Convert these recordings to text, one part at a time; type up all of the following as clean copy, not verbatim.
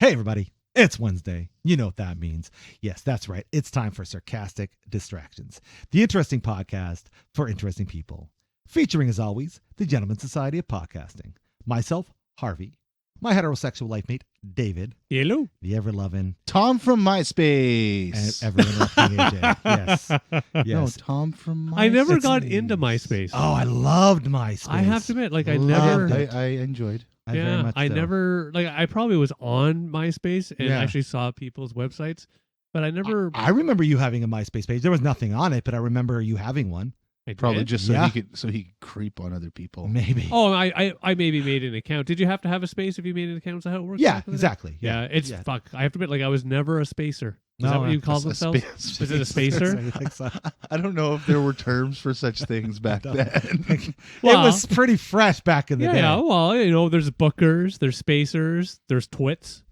Hey, everybody. It's Wednesday. You know what that means. Yes, that's right. It's time for Sarcastic Distractions, the interesting podcast for interesting people. Featuring, as always, the Gentleman Society of Podcasting. Myself, Harvey. My heterosexual life mate, David. Hello. The ever-loving Tom from MySpace. and ever-interrupting AJ. Yes. No, Yes. Tom from MySpace. I never got into MySpace. Oh, I loved MySpace. I have to admit, like I Loved never. it. I enjoyed. I very much I so. never like. I probably was on MySpace and Yeah. actually saw people's websites, but I never. I remember you having a MySpace page. There was nothing on it, but I remember you having one. I Probably did? just Yeah. so he could creep on other people. Maybe. Oh, I maybe made an account. Did you have to have a space if you made an account? Is that how it works? Yeah, back in the day? exactly. Yeah, it's fuck. I have to admit, like I was never a spacer. Is that what you call themselves? Is it a spacer? I think so. I don't know if there were terms for such things back then. Well, it was pretty fresh back in the day. Yeah, well, there's bookers, there's spacers, there's twits.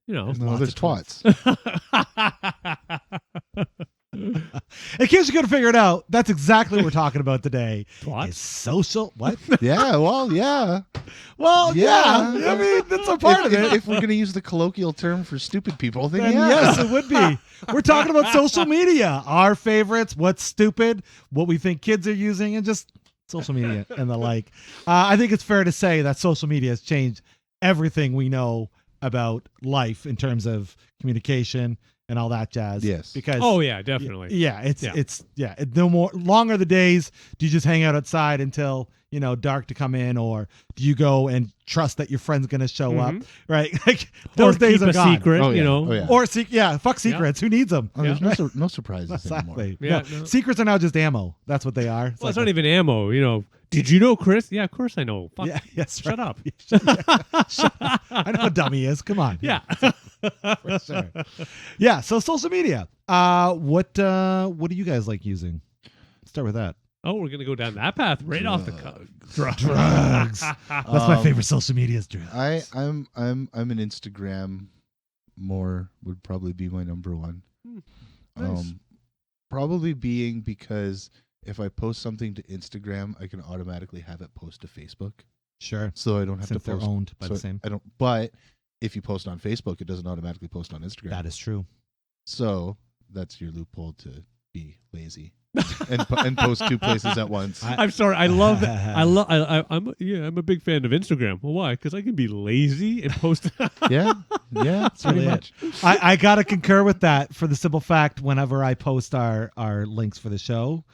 No, lots there's of twats. In case you couldn't figure it out, that's exactly what we're talking about today. Twats? Is social what? Yeah, well, yeah. Well, yeah. Yeah. I mean, that's a part of it. If we're going to use the colloquial term for stupid people, then Then yeah. yes, it would be. We're talking about social media, our favorites, what's stupid, what we think kids are using, and just social media and the like. I think it's fair to say that social media has changed everything we know about life in terms of communication and all that jazz. Yes. Because Oh yeah, definitely. it's no more longer the days. Do you just hang out outside until dark to come in, or do you go and trust that your friend's going to show up? Right, like those Or days keep are a gone. secret, Oh, yeah. know. Oh, yeah. Or fuck secrets. Who needs them? Oh, there's no surprises anymore. Exactly. Yeah, No, no. secrets are now just ammo. That's what they are. Well, it's not even ammo. Did you know Chris? Yeah, of course I know. Fuck. Yeah. Yes. Shut right. up. Shut up. I know how dumb he is. Come on. Yeah. For sure. Yeah. So social media. What do you guys like using? Start with that. Oh, we're gonna go down that path right off the cuff. Drugs. That's my favorite social media is drugs. I'm an Instagram more would probably be my number one. Nice. Probably being because if I post something to Instagram, I can automatically have it post to Facebook, Sure. so I don't have Since to they're post. owned by so the same. I don't. But if you post on Facebook, it doesn't automatically post on Instagram. That is true. So that's your loophole to be lazy and post two places at once. I'm sorry. I love that. I'm a big fan of Instagram. Well, why? Because I can be lazy and post. yeah, pretty really much. I gotta concur with that for the simple fact whenever I post our links for the show,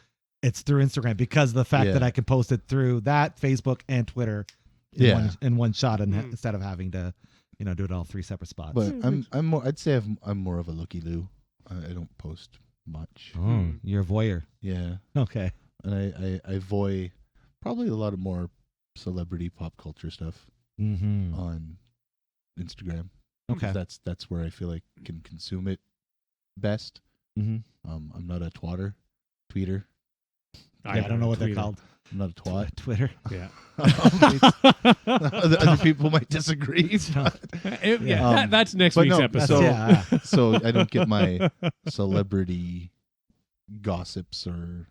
it's through Instagram because of the fact Yeah. that I can post it through that, Facebook, and Twitter in one shot instead of having to do it all three separate spots. But I'm more. I'd say I'm more of a looky loo. I don't post much. Oh, you're a voyeur. Yeah, Okay. and I voy probably a lot of more celebrity pop culture stuff Mm-hmm. on Instagram. Okay. That's where I feel like I can consume it best. Mm-hmm. I'm not a tweeter. I don't know what they're called. I'm not a twat. Twitter. Yeah. Other people might disagree. That's next but week's no, episode. Yeah. So I don't get my celebrity gossips or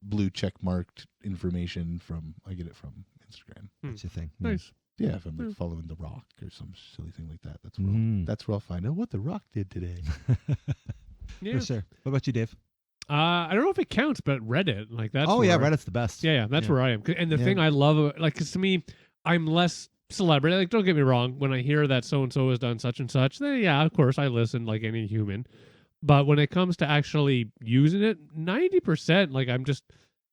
blue check marked information from. I get it from Instagram. That's your thing. Nice. Yeah, if I'm like following The Rock or some silly thing like that, that's where I'll find out what The Rock did today. Yeah. For sure. What about you, Dave? I don't know if it counts, but Reddit, like that's. Yeah, where- Reddit's the best. Yeah, that's Yeah. where I am. And the Yeah. thing I love, because to me, I'm less celebrity. Like, don't get me wrong. When I hear that so and so has done such and such, then yeah, of course I listen like any human. But when it comes to actually using it, 90%, like I'm just,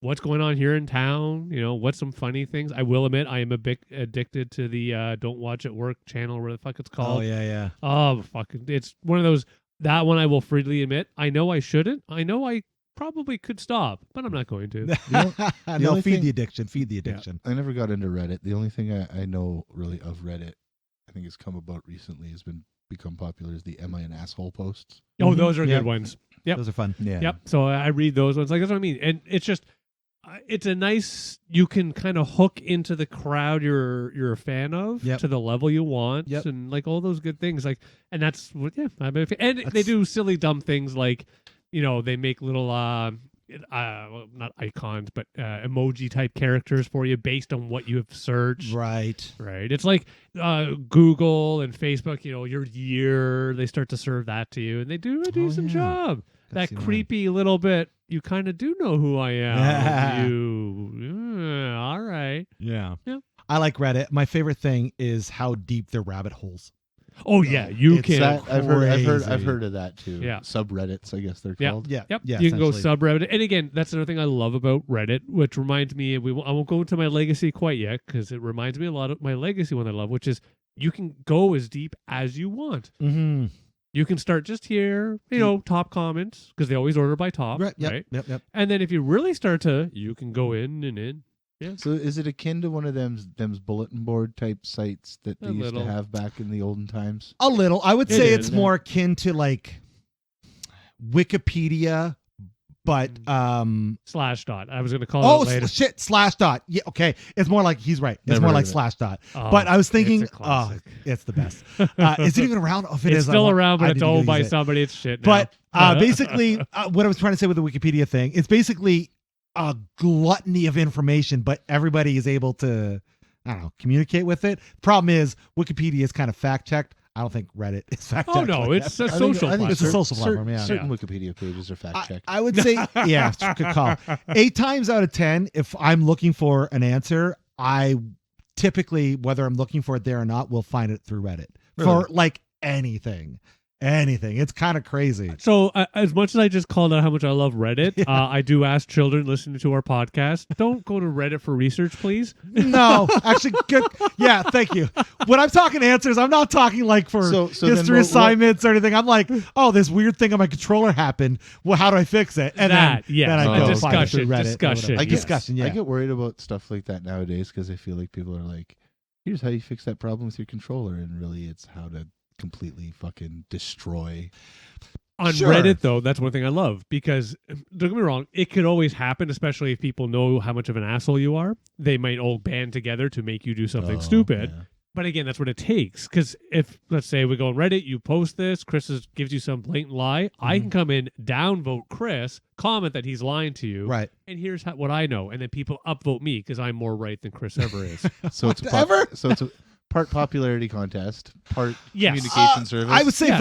what's going on here in town? What's some funny things? I will admit, I am a bit addicted to the Don't Watch at Work channel, where the fuck it's called. Oh yeah. Oh fuck! It's one of those. That one I will freely admit. I know I shouldn't. I know I probably could stop, but I'm not going to. No, only feed thing- the addiction. Feed the addiction. I never got into Reddit. The only thing I know really of Reddit, I think has come about recently, has become popular is the "Am I an asshole?" posts. Oh, those are Yep. good ones. Yep. Those are fun. Yeah. Yep. So I read those ones. Like that's what I mean. And it's just, it's a nice. You can kind of hook into the crowd you're a fan of Yep. to the level you want, Yep. and like all those good things. Like, and that's what. Yeah. I'm a fan. And they do silly dumb things like, they make little well, not icons, but emoji type characters for you based on what you have searched. Right. Right. It's like Google and Facebook, your year, they start to serve that to you, and they do a decent job. That's That creepy little bit, you kind of do know who I am. All right. Yeah. Yeah. I like Reddit. My favorite thing is how deep their rabbit holes. Oh yeah, you It's can. that- I've Crazy. heard of that too. Yeah. Subreddits, I guess they're Yeah. called. Yeah. Yep. Yeah, You can go essentially. subreddit. And again, that's another thing I love about Reddit, which reminds me, I won't go into my legacy quite yet because it reminds me a lot of my legacy one I love, which is you can go as deep as you want. Mm-hmm. You can start just here, top comments, because they always order by top, Right. Yep. right? Yep. And then if you really start to, you can go in and in. Yeah. So is it akin to one of them's bulletin board type sites that they A used little. to have back in the olden times? A little. I would It say is. it's more akin to like Wikipedia, but Slashdot. I was going to call it later. shit, Slashdot. Yeah, okay. It's more like he's right. It's Never more heard like of it. Slashdot. Oh, But I was thinking, it's a classic. it's the best. Is it even around? Oh, if it It's is, I still want- around, I but it's need to go owned by use it. somebody. It's shit now. But basically, what I was trying to say with the Wikipedia thing, it's basically a gluttony of information, but everybody is able to, I don't know, communicate with it. Problem is, Wikipedia is kind of fact checked. I don't think Reddit is fact checked. Oh no, like it's that. a social platform. It's a social platform, yeah. Certain Wikipedia pages are fact checked. I would say, yeah, good call. 8 times out of 10, if I'm looking for an answer, I typically, whether I'm looking for it there or not, will find it through Reddit for like anything. It's kind of crazy. So as much as I just called out how much I love Reddit, I do ask children listening to our podcast, don't go to Reddit for research, please. No, actually, good. Yeah, thank you. When I'm talking answers, I'm not talking like for So then history what- assignments or anything. I'm like, oh, this weird thing on my controller happened. Well, how do I fix it? And That, then, yeah, then I a go find it discussion, through Reddit or discussion, whatever. yes. Discussion, yeah. I get worried about stuff like that nowadays because I feel like people are like, here's how you fix that problem with your controller. And really, it's how to completely fucking destroy. On Sure. Reddit, though, that's one thing I love because, don't get me wrong, it could always happen, especially if people know how much of an asshole you are. They might all band together to make you do something Oh, stupid. yeah. But again, that's what it takes. Because if, let's say, we go on Reddit, you post this, gives you some blatant lie, I can come in, downvote Chris, comment that he's lying to you, Right. and here's what I know. And then people upvote me because I'm more right than Chris ever is. So it's Ever? so it's a part popularity contest, part Yes. communication service. I would say Yes.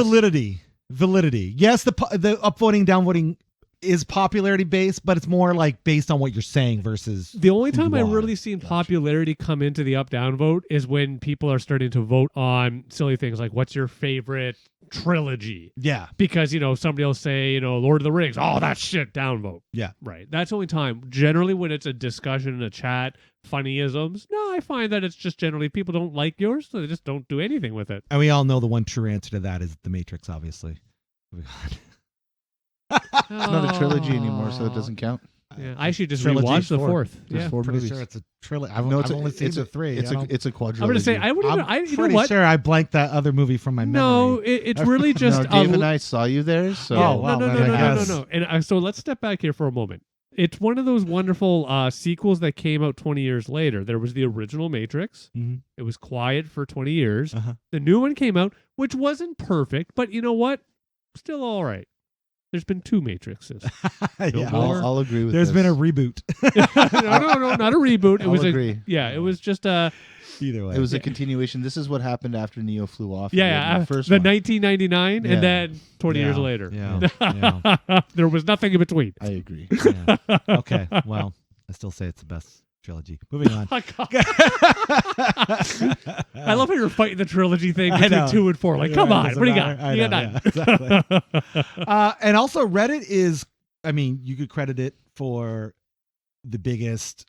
validity. Yes, the upvoting, downvoting is popularity based, but it's more like based on what you're saying versus The only who time I you are. really seen popularity come into the up-down vote is when people are starting to vote on silly things like, what's your favorite trilogy? Yeah. Because, somebody will say, Lord of the Rings, oh, that shit, downvote. Yeah. Right. That's the only time. Generally, when it's a discussion in a chat, funnyisms, no, I find that it's just generally people don't like yours, so they just don't do anything with it. And we all know the one true answer to that is The Matrix, obviously. It's not a trilogy anymore, so it doesn't count. Yeah, I should just Trilogy, rewatch the 4. fourth. There's Yeah. 4 Pretty movies. sure it's a trilogy. I've No, it's only seen the 3. It's a quadrilogy. I'm going to say, I wouldn't I'm even, you know pretty what? sure I blanked that other movie from my No, memory. it's really just No, Dave and I saw you there, so Oh, wow, no, then I guess. no. And so let's step back here for a moment. It's one of those wonderful sequels that came out 20 years later. There was the original Matrix. Mhm. It was quiet for 20 years. Uh-huh. The new one came out, which wasn't perfect, but you know what? Still all right. There's been 2 Matrixes. Yeah. more. I'll agree with There's this. been a reboot. no, not a reboot. It I'll was agree. it was just a Either way. It was a continuation. This is what happened after Neo flew off. the first one. 1999 Yeah. and then 20 years Yeah, later. yeah, There was nothing in between. I agree. yeah. Okay. Well, I still say it's the best trilogy. Moving on. Oh, God. I love how you're fighting the trilogy thing I between know. 2 and 4. Like, come Right, on, doesn't what do you matter. got? I You know, got yeah, exactly. And also, Reddit is, I mean, you could credit it for the biggest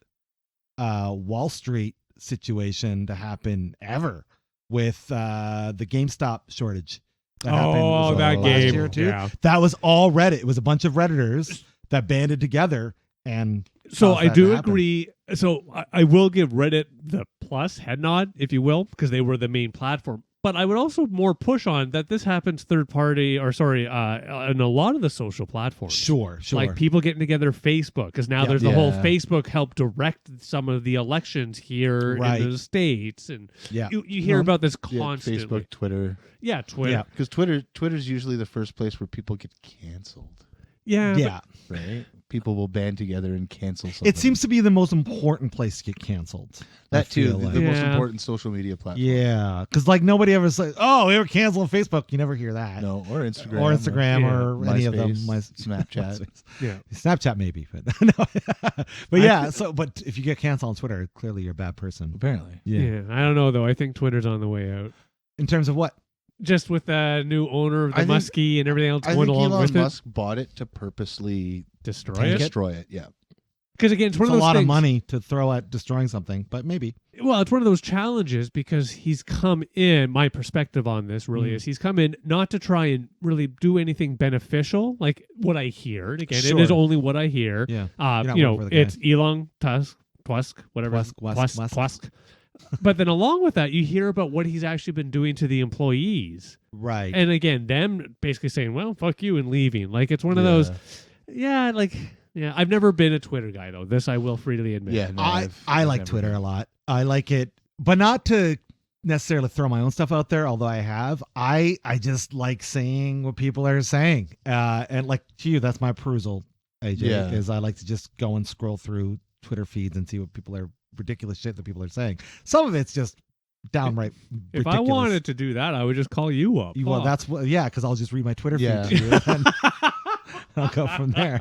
Wall Street situation to happen ever with the GameStop shortage. That happened Oh, that last game. year too. Yeah. That was all Reddit. It was a bunch of Redditors that banded together and So caused I that do to happen. agree. So I will give Reddit the plus head nod, if you will, because they were the main platform. But I would also more push on that this happens in a lot of the social platforms. Sure. Like people getting together Facebook, because now Yeah. there's the whole Yeah. Facebook helped direct some of the elections here Right. in the States. And Yeah. you hear No. about this Yeah, constantly. Facebook, Twitter. Yeah, Twitter. Yeah. Because Twitter's usually the first place where people get canceled, Yeah. Yeah. right? people will band together and cancel something. It seems to be the most important place to get canceled. I that too, feel the like. most Yeah. important social media platform. Yeah, because like nobody ever says, "Oh, we were canceling Facebook." You never hear that. No, or Instagram. Or Instagram, Yeah. or any of them. MySpace, Snapchat. Yeah. Snapchat maybe, but no. But yeah. So, but if you get canceled on Twitter, clearly you're a bad person. Apparently. Yeah. I don't know though. I think Twitter's on the way out. In terms of what? Just with the new owner of the I think- Muskie and everything else I going think along Elon with Musk bought it to purposely destroy Tank it. it? destroy it. Yeah. Because again, it's It's one a of those lot things, of money to throw at destroying something, but maybe. Well, it's one of those challenges because he's come in. My perspective on this really is he's come in not to try and really do anything beneficial, like what I hear. And again, it is Sure. only what I hear. Yeah. You're not You working know, for the guy. it's Elon Tusk, whatever. Tusk. But then along with that, you hear about what he's actually been doing to the employees. Right. And again, them basically saying, well, fuck you and leaving. Like it's one of those, I've never been a Twitter guy though. This I will freely admit. Yeah. No, I I've like never Twitter been. a lot. I like it, but not to necessarily throw my own stuff out there, although I have. I just like seeing what people are saying. And like to you, that's my perusal, AJ, Yeah. is I like to just go and scroll through Twitter feeds and see what people are ridiculous shit that people are saying. Some of it's just downright If ridiculous. I wanted to do that, I would just call you up. Well, Fuck. that's what, because I'll just read my Twitter Yeah. feed to you and I'll go from there.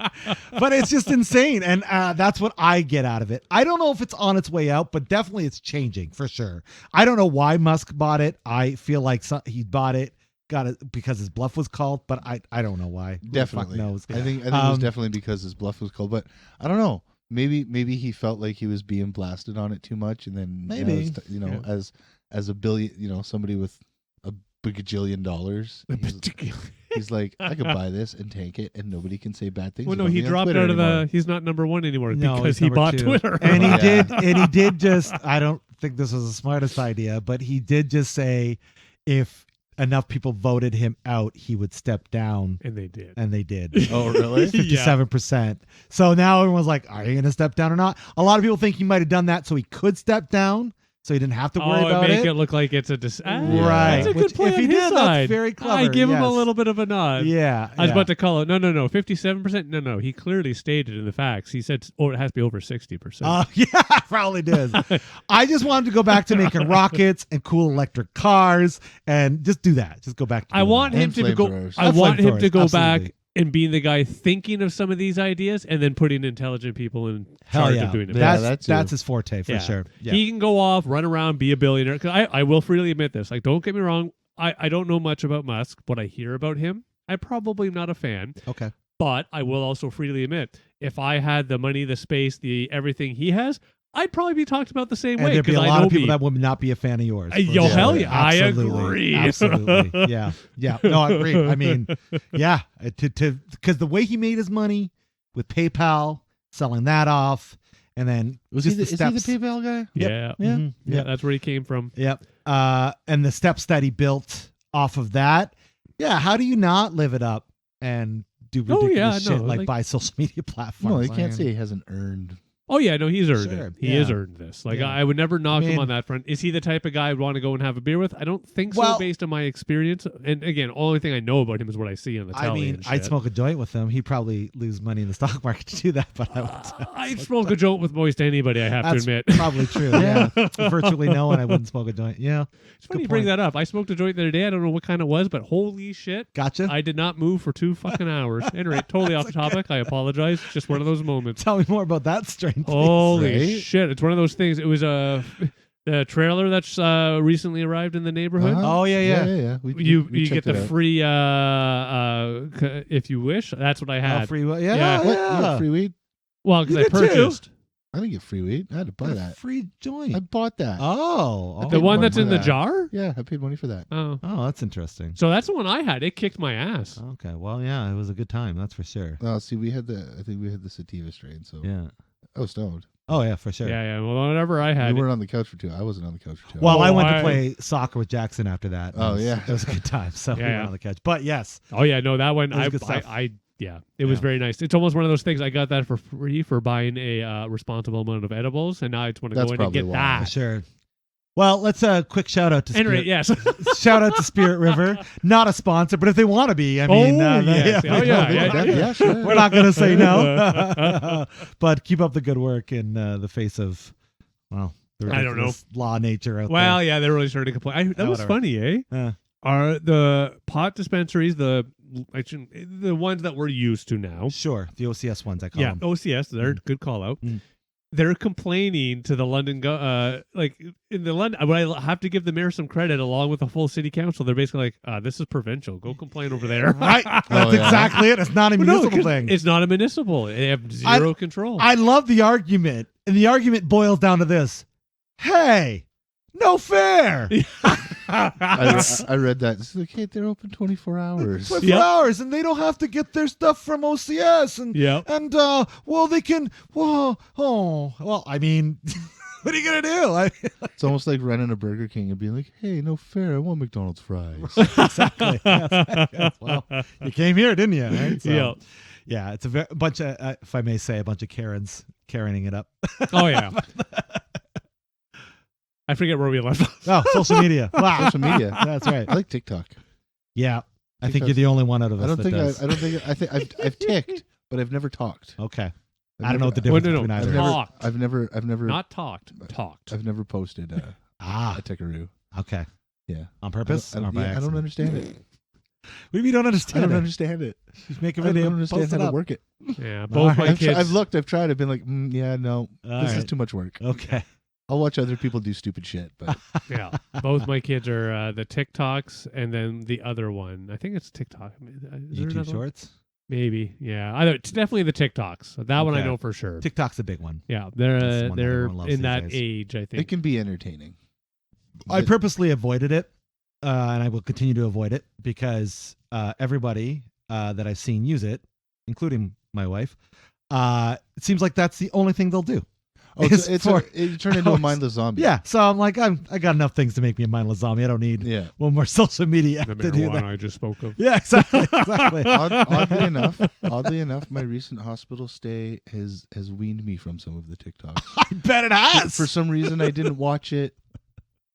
But it's just insane. And that's what I get out of it. I don't know if it's on its way out, but definitely it's changing for sure. I don't know why Musk bought it. I feel like he bought it, got it because his bluff was called, but I don't know why. Who the fuck Definitely. knows. I think it was definitely because his bluff was called, but I don't know. Maybe he felt like he was being blasted on it too much, and then Maybe. as a billion, somebody with a bajillion dollars, he's like, I could buy this and tank it, and nobody can say bad things. Well, no, about he me on dropped Twitter out of anymore. the. He's not number one anymore No, because he's he number bought 2. Twitter. And he Yeah. did just, I don't think this was the smartest idea, but he did just say if enough people voted him out, he would step down. And they did. And they did. Oh, really? Yeah. 57%. So now everyone's like, are you going to step down or not? A lot of people think he might have done that so he could step down, so he didn't have to worry about make it. it look like it's a Right. That's a good Which, play if on he his did, side. that's very clever. I give him a yes. little bit of a nod. Yeah. I was about to call it. No. 57%. No. He clearly stated in the facts. He said, it has to be over 60%. Yeah, probably does. I just wanted to go back to making rockets and cool electric cars and just do that. Just go back to I doing want that. him And to go. flamethrowers. I And want him to flamethrowers, go absolutely. back and being the guy thinking of some of these ideas and then putting intelligent people in Hell charge yeah. of doing it. Yeah, That's, that too. that's his forte for Yeah. sure. Yeah. He can go off, run around, be a billionaire. 'Cause I will freely admit this. Like, don't get me wrong. I don't know much about Musk. What I hear about him, I probably am not a fan. Okay. But I will also freely admit, if I had the money, the space, the everything he has, I'd probably be talked about the same And way. there'd be a 'cause I lot know of people me. that would not be a fan of yours. for Yo, sure. hell yeah. I Absolutely. agree. Absolutely. Yeah. Yeah. No, I agree. I mean, yeah. Because the way he made his money with PayPal, selling that off, and then Is just he the the steps. PayPal guy? Yeah. Yeah. Mhm. Yeah, Yep. that's where he came from. Yep. And the steps that he built off of that. Yeah. How do you not live it up and do Oh, ridiculous yeah, shit no, like like- buy social media platforms? No, you I can't mean, say he hasn't earned. Oh yeah, no, he's earned Sure, it. He has yeah. earned this. Like Yeah. I would never knock I him mean- on that front. Is he the type of guy I'd want to go and have a beer with? I don't think so, Well- based on my experience. And again, only thing I know about him is what I see on the I telly. mean, and I'd shit. smoke a joint with him. He'd probably lose money in the stock market to do that, but I would. I'd smoke a joint with most anybody. I have That's to admit. probably true. Yeah. Virtually no one. I wouldn't smoke a joint. Yeah. It's funny Good you bring point. that up. I smoked a joint the other day. I don't know what kind it was, but holy shit. Gotcha. I did not move for 2 fucking hours. Anyway, totally off the topic. I apologize. Just one of those moments. Tell me more about that strain. please. Holy Right? shit. It's one of those things. It was the trailer that's recently arrived in the neighborhood. Oh, yeah, yeah. yeah. You we get checked the it out. free if you wish. That's what I Oh, had. free. Yeah. Yeah. Yeah. What? You got free weed? Well, because You I did too. purchased I didn't get free weed. I had to buy A that. free joint. I bought that. Oh. the paid one money that's for in the that. jar. Yeah, I paid money for that. Oh, Oh, that's interesting. so that's the one I had. It kicked my ass. Okay. Well, yeah, it was a good time. That's for sure. Oh, see, I think we had the sativa strain, so Yeah. I was stoned. Oh, yeah, for sure. Yeah, yeah. Well, whatever I had. We weren't on the couch for 2. I wasn't on the couch for 2. Well, I Oh, went to I- play soccer with Jackson after that. Oh, It was- yeah. It was a good time. So we Yeah, went yeah. on the couch. But yes. Oh yeah, no, that one It was I good stuff. yeah, it was Yeah. very nice. It's almost one of those things. I got that for free for buying a responsible amount of edibles, and now I just want to That's go in and probably get why. For that. sure. Well, let's quick shout out to Anyway, Spirit. yes. Shout out to Spirit River. Not a sponsor, but if they want to be, I mean, yes. they- Oh, yeah. Yeah, sure. we're not going to say no. But keep up the good work in the face of, well, the I don't know. ridiculous law nature out Well, yeah, they really started to complain. That was whatever. funny, eh? there. Are the pot dispensaries the ones that we're used to now? Sure, the OCS ones I call Yeah, them. OCS. They're good call out. Mm. They're complaining to the London, like in the London. But I have to give the mayor some credit, along with the full city council. They're basically like, "This is provincial. Go complain over there." Right, that's yeah. exactly it. It's not a But no, municipal 'cause thing. It's not a municipal. They have zero control. I love the argument, and the argument boils down to this: Hey, no fair. I read that. It's like, hey, they're open 24 hours. 24 hours, and they don't have to get their stuff from OCS, and Yeah. and well, they can. Well, I mean, what are you gonna do? It's almost like running a Burger King and being like, hey, no fair. I want McDonald's fries. Exactly. Yes. Well, you came here, didn't you? Right? So, Yeah. yeah. It's a bunch of, if I may say, a bunch of Karens Karening it up. Oh yeah. I forget where we left off. Oh, social media. Wow. Social media. That's right. I like TikTok. Yeah. I think TikTok's- you're the only one out of us I don't that think does. I think I've ticked, but I've never talked. Okay. I've I don't know what the Well, difference no, between no. either. I've never, Talked. I've never, Not talked. Talked. I've never posted a tickaroo. Okay. Yeah, On purpose? I or don't, by I don't accident? understand it. What do you mean you don't I understand don't it? understand it. Just make a I video, don't understand post how it to up. work it. Yeah. All Both my right. kids. I've looked. I've tried. I've been like, yeah, no, All this is right. too much work. Okay. I'll watch other people do stupid shit, but Yeah, both my kids are the TikToks, and then the other one. I think it's TikTok. Is there YouTube another one? Shorts? Maybe. Yeah, it's definitely the TikToks. That one I Okay. know for sure. TikTok's a big one. Yeah, That's the they're one that they're everyone loves in these that days. age. I it think. can be entertaining. I But- purposely avoided it, and I will continue to avoid it because everybody that I've seen use it, including my wife, it seems like that's the only thing they'll do. Oh, It's it's for- it turned into a mindless zombie. Yeah, so I'm like, I got enough things to make me a mindless zombie. I don't need Yeah. one more social media The app to do marijuana that. I just spoke of. Yeah, exactly. Exactly. Oddly enough, my recent hospital stay has weaned me from some of the TikToks. I bet it has. For some reason, I didn't watch it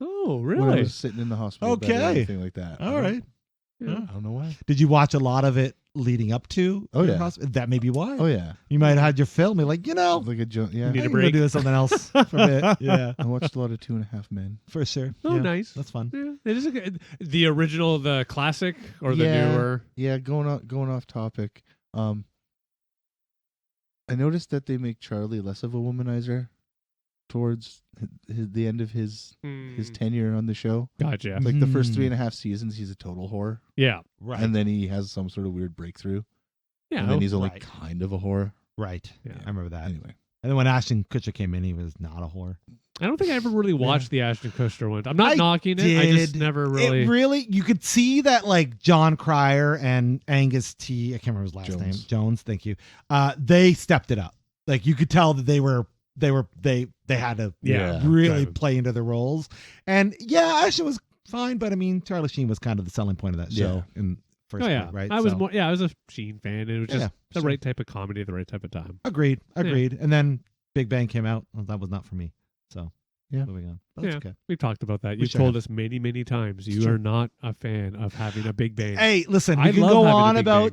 Oh, when I really? was sitting in the hospital bed or Okay. anything like that. All right. Yeah. I don't know why. Did you watch a lot of it leading up to? Oh, your yeah. hospital? That may be why. Oh yeah, You might have had your film. You're like, like a yeah. need a I'm gonna break. do something else for a bit. Yeah, I watched a lot of 2.5 Men. for sure. Oh, Yeah, nice. That's fun. Yeah, it is a good. The original, the classic, or the Yeah. newer. Yeah, going off topic. I noticed that they make Charlie less of a womanizer towards the end of his tenure on the show. Gotcha. Like the first Hmm. 3.5 seasons, he's a total whore, Yeah. Right. and then he has some sort of weird breakthrough, Yeah. and then he's only right. kind of a whore. right. Yeah. I remember that. Anyway, And then when Ashton Kutcher came in, he was not a whore. I don't think I ever really watched the Ashton Kutcher one. I'm not I knocking it. I just did. never really. It really, you could see that like John Cryer and Angus T. I can't remember his last name. Jones. Thank you. They stepped it up. Like you could tell that they had to Yeah. really Right. play into their roles. And yeah, Ashton was fine, but I mean, Charlie Sheen was kind of the selling point of that show in first Oh yeah, place, right? I was So, more. Yeah, I was a Sheen fan. It was just Yeah, the sure. right type of comedy at the right type of time. agreed. And then Big Bang came out. Well, that was not for me. So Yeah. moving on. But that's Yeah. okay. We've talked about that. We You've sure told have. us many, many times you true. are not a fan of having a big bang. Hey, listen, I we can love go having a on Big about.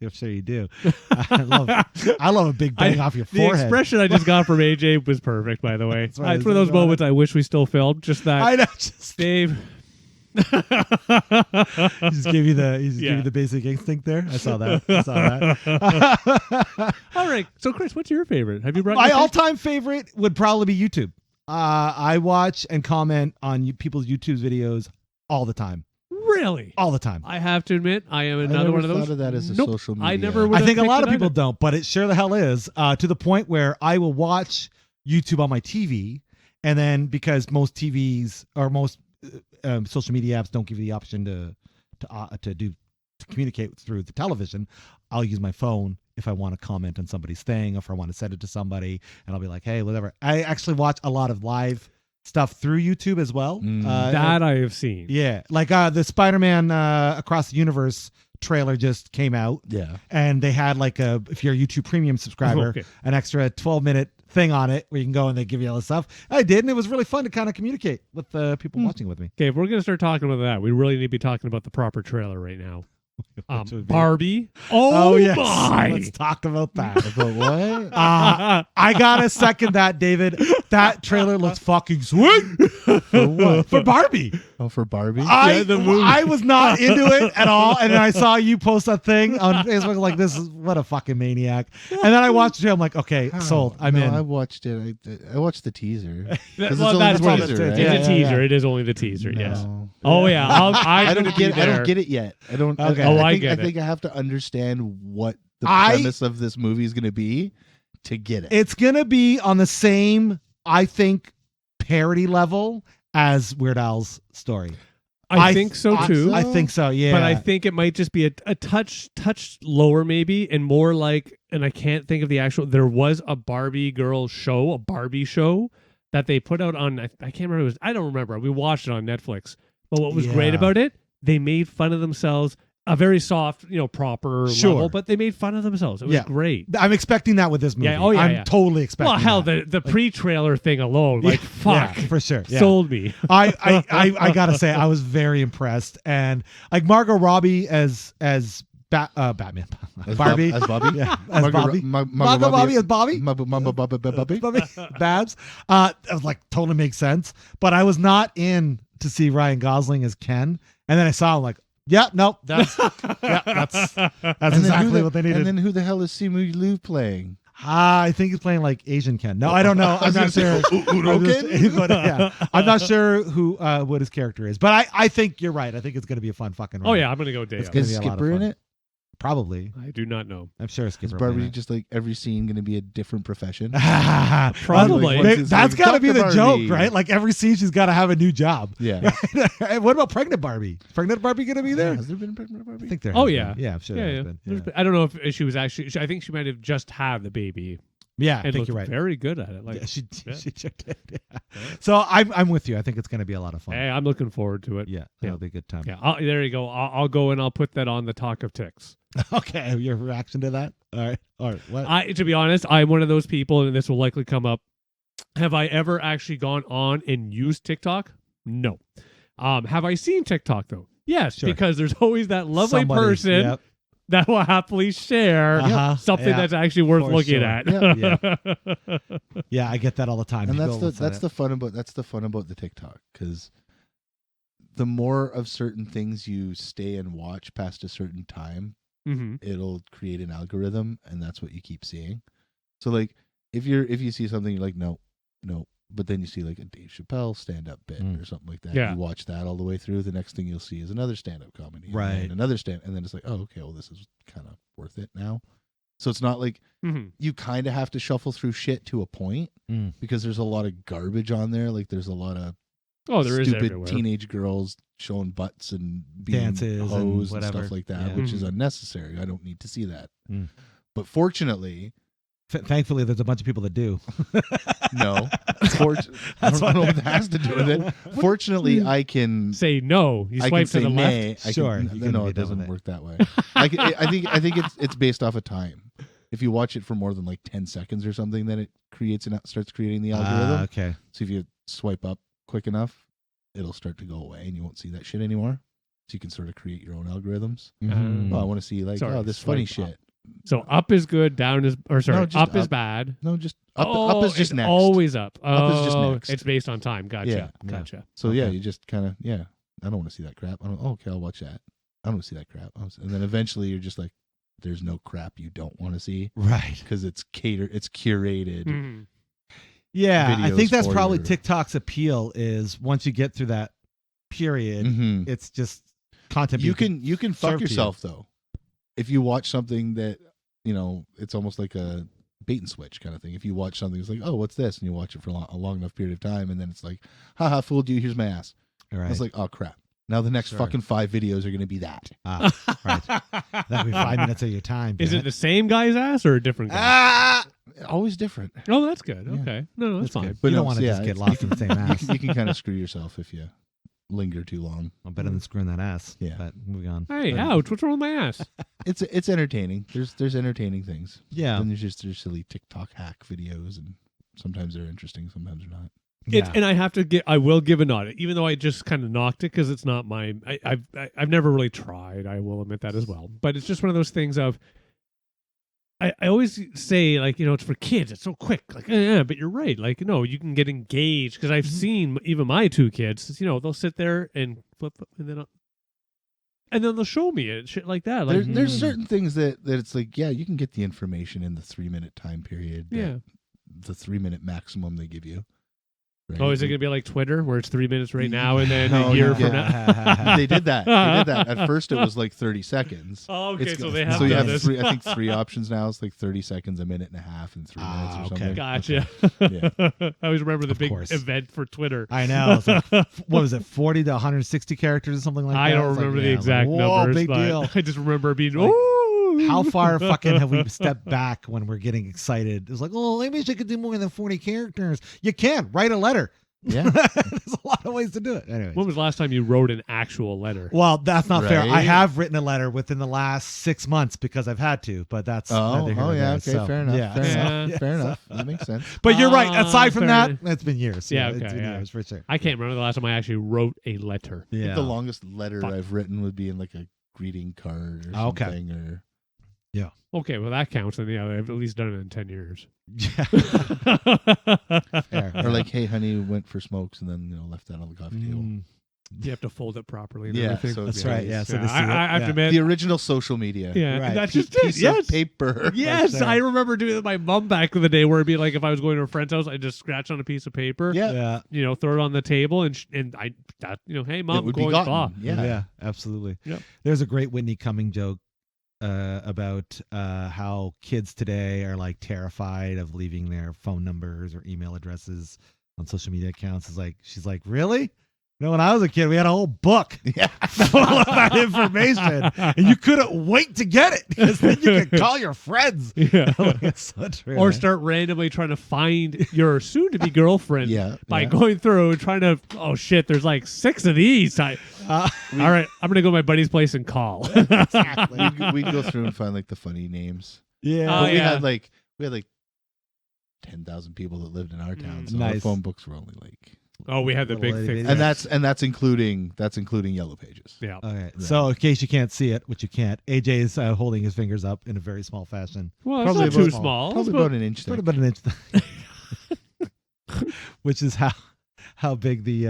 I'm sure you do. I love a big bang off your The forehead. expression I just got from AJ was perfect, by the way. That's right. It's one of those moments I wish we still filmed. Just that, I know. Just, Dave. he just gave you the Yeah. basic instinct there. I saw that. I saw that. All right. So, Chris, what's your favorite? Have you brought My your all-time favorite would probably be YouTube. I watch and comment on people's YouTube videos all the time. Really? All the time. I have to admit, I am I another never one of those. thought of that as a Nope. social media. I never would I have think a picked lot of it people either. don't, but it sure the hell is. To the point where I will watch YouTube on my TV, and then because most TVs or most social media apps don't give you the option to communicate through the television, I'll use my phone if I want to comment on somebody's thing, or if I want to send it to somebody, and I'll be like, hey, whatever. I actually watch a lot of live stuff through YouTube as well. That I have seen. Yeah, like the Spider-Man Across the Universe trailer just came out, Yeah. and they had like if you're a YouTube Premium subscriber, Okay. an extra 12-minute thing on it where you can go and they give you all this stuff. I did, and it was really fun to kind of communicate with the people watching with me. Okay, if we're gonna start talking about that, we really need to be talking about the proper trailer right now. Which would be- Barbie. Oh, yes. my! Let's talk about that. But what? I gotta second that, David. That trailer looks fucking sweet. For what? For Barbie. Oh, for Barbie? I was not into it at all, and then I saw you post a thing on Facebook like, "This is what a fucking maniac." And then I watched it. I'm like, "Okay, sold. I'm in." I watched it. I watched the teaser. 'Cause Well, it's that's only what the it teaser, is. right? Yeah, It's a yeah, teaser. yeah. It is only the teaser. No. Yes. Oh yeah. I don't get it yet. I don't. Okay. I get think I have to understand what the I- premise of this movie is going to be to get it. It's gonna be on the same, I think, parody level as Weird Al's story. I think so too. I think so. Yeah, But I think it might just be a touch lower maybe, and more like, and I can't think of the actual. There was a Barbie girl show, a Barbie show that they put out on. I can't remember. I don't remember. We watched it on Netflix. But what was great Yeah. about it, they made fun of themselves. A very soft, proper Sure. level, but they made fun of themselves. It was Yeah. great. I'm expecting that with this movie. Yeah, oh, yeah, I'm yeah. totally expecting. Well, hell, that. the pre-trailer thing alone, like, Yeah, fuck, yeah, for sure. Yeah. sold me. I gotta say I was very impressed, and like Margot Robbie as Batman, Barbie, as Bobby. yeah, as Margot Bobby, Ro- Margot Robbie as Bobby, Bobby. Babs. I was like, totally makes sense, but I was not in to see Ryan Gosling as Ken, and then I saw him like, yeah, no, that's exactly what they needed. And then who the hell is Simu Liu playing? I think he's playing like Asian Ken. No, I don't know. I'm not sure. But, yeah, I'm not sure who what his character is. But I think you're right. I think it's going to be a fun fucking ride. Oh yeah, I'm gonna go day It's up. gonna Is be a lot of Skipper in fun. it? Probably. I do not know. I'm sure Is Skipper. Barbie just like every scene going to be a different profession? Probably. Like, once That's it's got to like, be the Dr. joke, Barbie. right? Like every scene, she's got to have a new job. Yeah. What about pregnant Barbie? Is pregnant Barbie going to be there? Has there been a pregnant Barbie? I think there. Oh, has yeah. been. Yeah, I'm sure Yeah, there yeah. has been. There's Yeah, been- I don't know if she was actually. I think she might have just had the baby. Yeah, I and think looked you're right. very good at it. Like, Yeah, she yeah. checked it. Yeah. So I'm with you. I think it's going to be a lot of fun. hey, I'm looking forward to it. Yeah, that'll be a good time. Yeah, there you go. I'll go and I'll put that on the talk of ticks. Okay, your reaction to that? All right. What? To be honest, I'm one of those people, and this will likely come up. Have I ever actually gone on and used TikTok? No. Have I seen TikTok though? Yes, Sure. because there's always that lovely Somebody, person yep. that will happily share Uh-huh, something yeah, that's actually worth for looking sure. at. Yeah, I get that all the time. And People will that's say the fun about the TikTok, because the more of certain things you stay and watch past a certain time, hmm it'll create an algorithm, and that's what you keep seeing. So like if you see something you're like no, but then you see like a Dave Chappelle stand-up bit or something like that, Yeah. you watch that all the way through, the next thing you'll see is another stand-up comedy, Right. and another and then it's like, oh, okay, well, this is kind of worth it now. So it's not like hmm you kind of have to shuffle through shit to a point, Mm. because there's a lot of garbage on there. Like there's a lot of Oh, there is stupid everywhere. teenage girls showing butts and being Dances and hosed and whatever. stuff like that, Yeah. which is Mhm. unnecessary. I don't need to see that. Mm. But fortunately, Thankfully, there's a bunch of people that do. no. I don't know what that has to do with it. Fortunately, I can Say no. You I swipe can to say the nay. left. I Sure, can, you can no, be it done doesn't with it. work that way. I think it's based off of time. If you watch it for more than like 10 seconds or something, then it starts creating the algorithm. Okay. So if you swipe up quick enough, it'll start to go away, and you won't see that shit anymore. So you can sort of create your own algorithms. Mhm. Oh, I want to see like Sorry, this funny swipe up. shit. So up is good, down is, or sorry, No, just up is up. bad. No, just up is just it's next. always up. Oh, Up is just next. It's based on time. Gotcha. Yeah. Gotcha. So yeah, Okay. you just kind of I don't want to see that crap. Okay, I'll watch that. I don't want to see that crap. And then eventually you're just like, there's no crap you don't want to see, Right. because it's curated. Mhm. Yeah, I think Videos that's for probably your- TikTok's appeal is once you get through that period, Mhm. it's just content. You can fuck serve to you. yourself though, if you watch something that it's almost like a bait and switch kind of thing. If you watch something, it's like, oh, what's this, and you watch it for a long enough period of time, and then it's like, haha, fooled you. Here's my ass. Right. It's like, oh crap. Now the next Sure. fucking 5 videos are going to be that. Right. That'd be 5 minutes of your time. Is damn it the same guy's ass or a different guy? Ah, always different. Oh, that's good. Yeah. Okay. No, that's fine. good. But you no, don't want to yeah, just get it's- lost in the same ass. You can kind of screw yourself if you linger too long. I'm better than screwing that ass. Yeah. But moving on. Hey, ouch! What's wrong with my ass? It's entertaining. There's entertaining things. Yeah. And there's silly TikTok hack videos and sometimes they're interesting, sometimes they're not. And I will give a nod, even though I just kind of knocked it because it's not my. I've never really tried. I will admit that as well. But it's just one of those things of. I always say, like, it's for kids. It's so quick. Like, yeah, but you're right. Like, you can get engaged because I've seen even my 2 kids. They'll sit there and flip, and then they'll show me it, shit like that. Like, there's certain things that it's like, yeah, you can get the information in the 3-minute time period. Yeah. The 3-minute maximum they give you. Right? Oh, is it going to be like Twitter where it's 3 minutes right now and then No, a year you from now? They did that. At first, it was like 30 seconds. Oh, okay. It's- So they have So you done have this. I think 3 options now. It's like 30 seconds, a minute and a half, and 3 minutes or okay. something. Gotcha. Yeah. I always remember the Of big course. event for Twitter. I know. It's like, what was it, 40 to 160 characters or something like that? I don't It's like, remember the yeah, exact like, whoa, numbers, big but deal. I just remember being, Like, ooh. How far fucking have we stepped back when we're getting excited? It's like, oh, I wish I could do more than 40 characters. You can write a letter. Yeah. There's a lot of ways to do it. Anyways. When was the last time you wrote an actual letter? Well, that's not fair. I Right. have written a letter within the last 6 months because I've had to, but that's neither here nor yeah. there. Okay, So, fair enough. yeah. Fair Yeah. enough. Yeah. Fair enough. That makes sense. But you're right. Aside from fair that, enough. it's been years. Yeah, It's okay, been yeah. years for sure. I can't remember the last time I actually wrote a letter. I think Yeah. the longest letter Fuck. I've written would be in like a greeting card or Okay. something. Or Okay, well, that counts. Then, yeah, I've at least done it in 10 years. Yeah. Fair. or like, hey, honey, went for smokes and then left that on the coffee table. Mm, You have to fold it properly and Yeah, everything. so that's Yeah, right. Yeah. So Yeah, they see I it. have to Yeah. admit, The original social media. yeah, Right. that's just it. Piece Yes. of paper. Yes, sure. I remember doing it with my mom back in the day where it'd be like if I was going to a friend's house, I'd just scratch on a piece of paper, Yeah. Yeah. throw it on the table and hey, mom, It would going be blah. gotten. Yeah. Absolutely. Yep. There's a great Whitney Cumming joke about how kids today are like terrified of leaving their phone numbers or email addresses on social media accounts. She's like, really? When I was a kid, we had a whole book Yeah. full of that information, and you couldn't wait to get it because then you could call your friends. Yeah. It's so true, Or man. start randomly trying to find your soon-to-be girlfriend Yeah. by yeah. going through and trying to, oh shit, there's like 6 of these. All right, I'm gonna go to my buddy's place and call. Exactly. We'd go through and find like the funny names. Yeah. Oh, But we yeah. had like 10,000 people that lived in our town, so our Nice. phone books were only like, Oh, we had the Little big itty thing. bitty. and that's including Yellow Pages. Yeah. Okay. So in case you can't see it, which you can't, AJ is holding his fingers up in a very small fashion. Well, it's Probably not too about- small. Probably It's about an inch Sort thick. of about an inch, which is how big the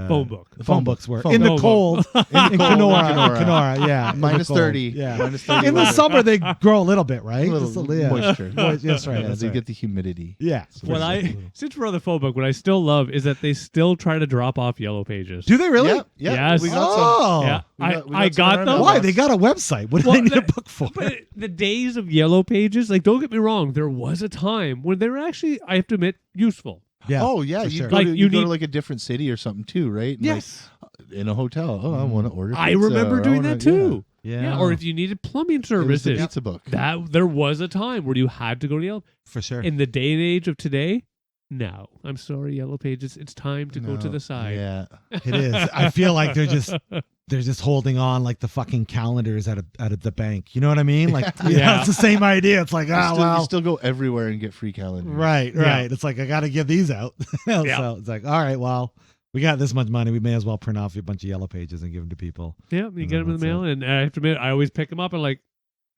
phone book. the phone books were Phone in the book. cold in cold, Kenora, yeah, in the Minus cold, 30. yeah. Minus 30 In the weather. summer they grow a little bit, right? A little Just yeah. moisture. That's right. Yeah, That's so you right. get the humidity. Yeah. So What it's I since we're on the phone book, what I still love is that they still try to drop off Yellow Pages. Do they really? Yeah, yeah. Yes. We got some. Oh. Yeah, We got I some got in our them. Why? mailbox. They got a website. What do Well, they need a that- book for? But the days of Yellow Pages, like, don't get me wrong, there was a time when they were actually, I have to admit, useful. Yeah. Oh yeah, for you sure. go Like, to you go need- to like a different city or something too, right? And, Yes, like, in a hotel. Oh, I want to order. I pizza, remember or I doing wanna- that too. Yeah. Yeah, or if you needed plumbing It was the services, pizza book. that there was a time where you had to go to Yellow. for sure. In the day and age of today, no, I'm sorry, Yellow Pages. It's time to go to No, the side. Yeah. It is. I feel like they're just holding on like the fucking calendars out of the bank. You know what I mean? Like, Yeah. it's the same idea. It's like, You still go everywhere and get free calendars. right. Yeah. It's like I got to give these out. Yeah. So it's like, all right, well, we got this much money. We may as well print off a bunch of Yellow Pages and give them to people. Yeah, you And get then them in the that's mail, and I have to admit, I always pick them up and like,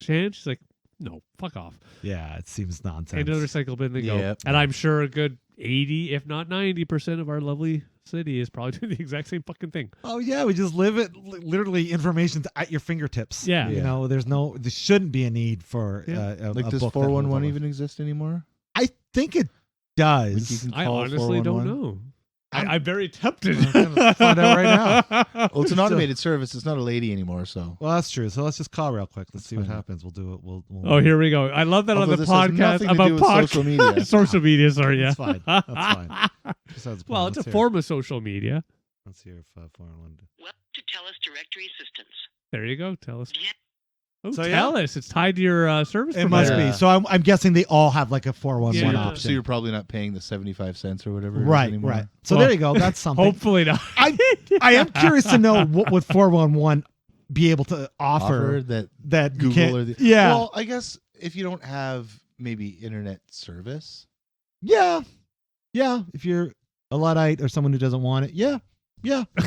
Shan, she's like, no, fuck off. Yeah, it seems nonsense. Into the recycle bin they go. Yep. And I'm sure a good 80, if not 90% of our lovely city is probably doing the exact same fucking thing. Oh yeah, we just live it. Literally, information's at your fingertips. Yeah. You Yeah. know, there shouldn't be a need for Yeah. Like, a does book that holds 411 all of- even exist anymore? I think it Like, you does. can I call honestly don't 411? know. I'm very tempted. I'm gonna find out right now. Well, it's an So- automated service. It's not a lady anymore, so. Well, that's true. So let's just call real quick. Let's Let's see what find out. happens. We'll do it. We'll Oh, here we go. I love that on Although the this has podcast nothing to about do with social media. social media, sorry, yeah. That's fine. That's fine. Besides, Well, it's a form of social media. Let's hear if 411. Welcome to TELUS Directory Assistance. There you go. Tell us. Yeah. Oh, So, tell us. It's tied to your service It must provider. be. So I'm guessing they all have like a 411 Yeah. option. So you're probably not paying the 75 cents or whatever it is right. anymore. Right. So Well, there you go. That's something. Hopefully not. I am curious to know what would 411 be able to offer That that you Google can't- or the yeah. Well, I guess if you don't have maybe internet service, Yeah. If you're a Luddite or someone who doesn't want it, yeah.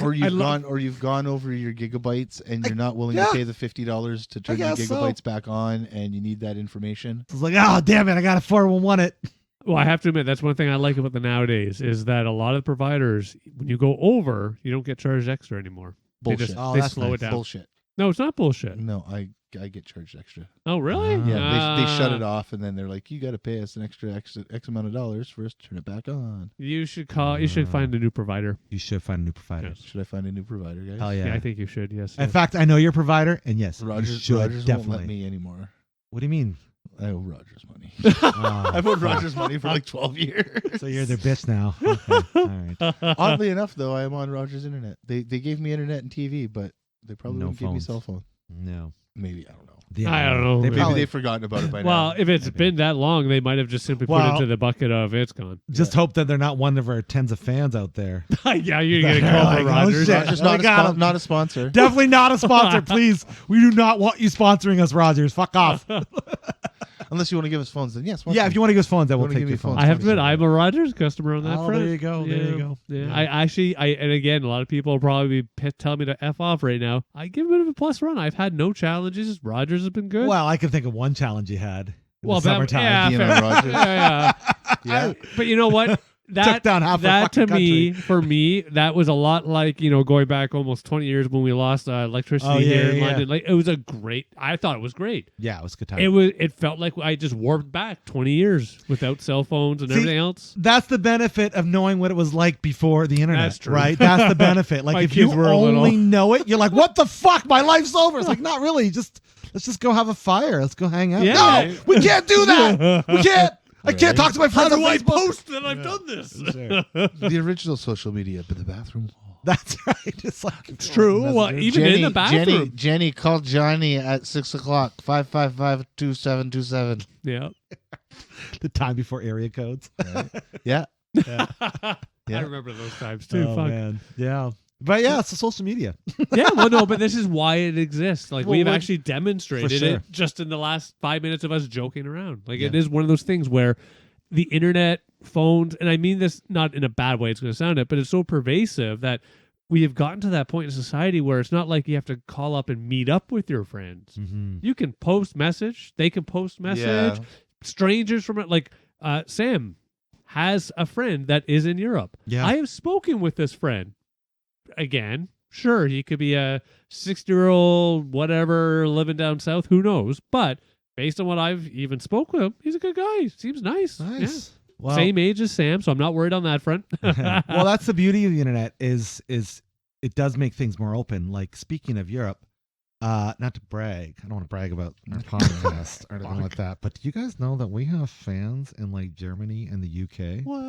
Or you've gone over your gigabytes and you're not willing to pay the $50 to turn your guess so. gigabytes back on, and you need that information. It's like, oh damn it, I got a 411 it. Well, I have to admit, that's one thing I like about the nowadays is that a lot of the providers, when you go over, you don't get charged extra anymore. Bullshit. They slow it down. Bullshit. No, it's not bullshit. No, I get charged extra. Oh, really? Yeah, they shut it off, and then they're like, you got to pay us an extra X amount of dollars for us to turn it back on. You should find a new provider. You should find a new provider. Yes. Should I find a new provider, guys? Hell yeah. Yeah, I think you should. Yes. In fact, I know your provider, and yes, you Rogers should won't definitely. let me anymore. What do you mean? I owe Rogers money. Oh, I've owed Rogers money for like 12 years. so you're their bitch now. Okay. All right. Oddly enough, though, I am on Rogers internet. They gave me internet and TV, but they probably No wouldn't give me phones. cell phone. No. Maybe, I don't know. I don't know. They Maybe probably they've forgotten about it by now. Well, if it's Maybe. been that long, they might have just simply put it Well- into the bucket of it's gone. just hope that they're not one of our tens of fans out there. Yeah, you're gonna They're call like, for oh, Rogers. shit. Rogers I not, got 'em. not a sponsor. Definitely not a sponsor, please. We do not want you sponsoring us, Rogers. Fuck off. Unless you want to give us phones, then yes. Yeah, if you want to give us phones, then we'll wanna take give your me phones. phones? I have to admit, I'm a Rogers customer on that Oh, front. there you go. There you go. Yeah. Yeah. And again, a lot of people will probably be telling me to F off right now. I give it a bit of a plus run. I've had no challenges. Rogers has been good. Well, I can think of one challenge you had in Well, the summertime. yeah, Being fair. on Rogers. yeah. Yeah. But you know what? Took down half the that to fucking me, country. for me, that was a lot like, going back almost 20 years when we lost electricity Oh, yeah, here in yeah, London. Like, it was I thought it was great. Yeah, it was a good time. It felt like I just warped back 20 years without cell phones and See, everything else. That's the benefit of knowing what it was like before the internet, That's true. right? That's the benefit. Like My if you kids were only little. know it, you're like, "What the fuck? My life's over." It's like, not really. Let's just go have a fire. Let's go hang out. Yeah. No, we can't do that. We can't. I can't talk to my friends on Facebook. that I've done this? The original social media, but the bathroom wall. That's right. It's like It's true. Well, even in the bathroom. Jenny called Johnny at 6 o'clock. 555-2727. Yeah. the time before area codes. Right? Yeah. Yeah. I remember those times too. Oh Fuck. man. Yeah. But yeah, it's the social media. Yeah, well, no, but this is why it exists. Like, Well, we've we're- actually demonstrated for sure. it just in the last 5 minutes of us joking around. Like, it Yeah. is one of those things where the internet, phones, and I mean this not in a bad way, it's going to sound it, but it's so pervasive that we have gotten to that point in society where it's not like you have to call up and meet up with your friends. Mm-hmm. You can post message, they can post message. Yeah. Strangers from it, like Sam has a friend that is in Europe. Yeah. I have spoken with this friend. Again, sure, he could be a 60-year-old whatever living down south, who knows, but based on what I've even spoke with him, he's a good guy. Seems nice. Nice. Yeah. Well, Same age as Sam, so I'm not worried on that front. well, that's the beauty of the internet is it does make things more open. Like speaking of Europe, not to brag, I don't want to brag about our podcast or anything like that, but do you guys know that we have fans in like Germany and the UK? What?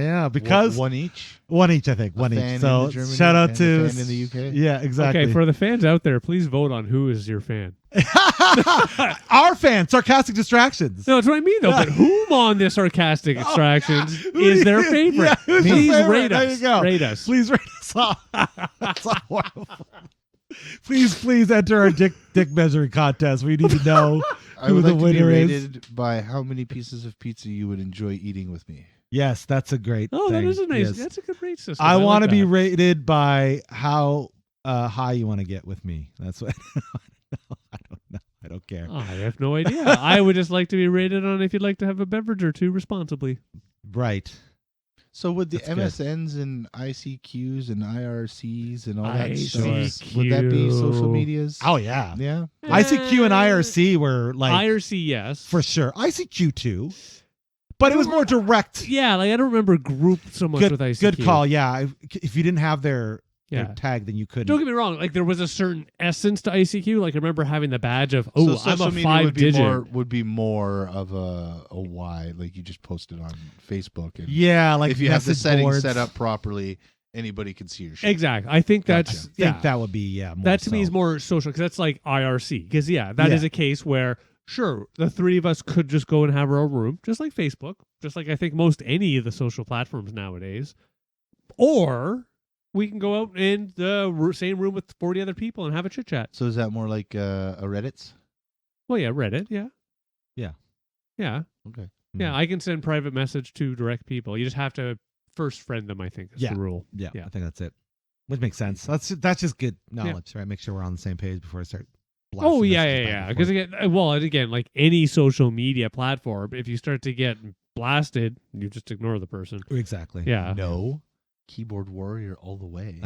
Yeah, because one each. one each, I think, A one fan each. So in Germany shout out and a to fan in the UK. Yeah, exactly. Okay, for the fans out there, please vote on who is your fan. Our fan, Sarcastic Distractions. No, that's what I mean, though. But whom on this Sarcastic Extractions Oh, yeah. is their Yeah, favorite? who's their Please favorite? rate There us. you go. Rate us. Please rate us off. That's so horrible. Please enter our dick measuring contest. We need to know I who would the like to be winner is. rated by how many pieces of pizza you would enjoy eating with me. Yes, that's a great Oh, thing. that is a nice. Yes. That's a good rate system. I like want to be that. rated by how high you want to get with me. That's what I don't know. I don't care. I have no idea. I would just like to be rated on if you'd like to have a beverage or two responsibly. Right. So would the That's good. MSNs and ICQs and IRCs and all that stuff, ICQ. would that be social medias? Oh yeah. Yeah. ICQ and IRC were like IRC, yes, for sure. ICQ too, but it was more direct. Yeah, like I don't remember group so much with ICQ. Good call. Yeah, if you didn't have their Yeah. tag, then you couldn't. Don't get me wrong. Like there was a certain essence to ICQ. Like I remember having the badge of, So I'm social a media 5-digit. would be more of a Y, like you just post it on Facebook. And Yeah, like if you have the message settings boards. set up properly, anybody can see your shit. Exactly. I think Gotcha. that's I think that would be more that to me so. is more social because that's like IRC. Because that is Yeah. a case where sure the three of us could just go and have our own room, just like Facebook, just like I think most any of the social platforms nowadays, or we can go out in the same room with 40 other people and have a chit chat. So is that more like a Reddit's? Well, yeah, Reddit, yeah. Yeah. Yeah. Okay. Yeah, I can send private message to direct people. You just have to first friend them, I think, is Yeah. the rule. Yeah, Yeah. I think that's it. Which makes sense. That's just good knowledge, right? Make sure we're on the same page before I start. Oh, blasting yeah, messages yeah, back yeah. and Because forth. again, like any social media platform, if you start to get blasted, you just ignore the person. Exactly. Yeah. No, keyboard warrior all the way.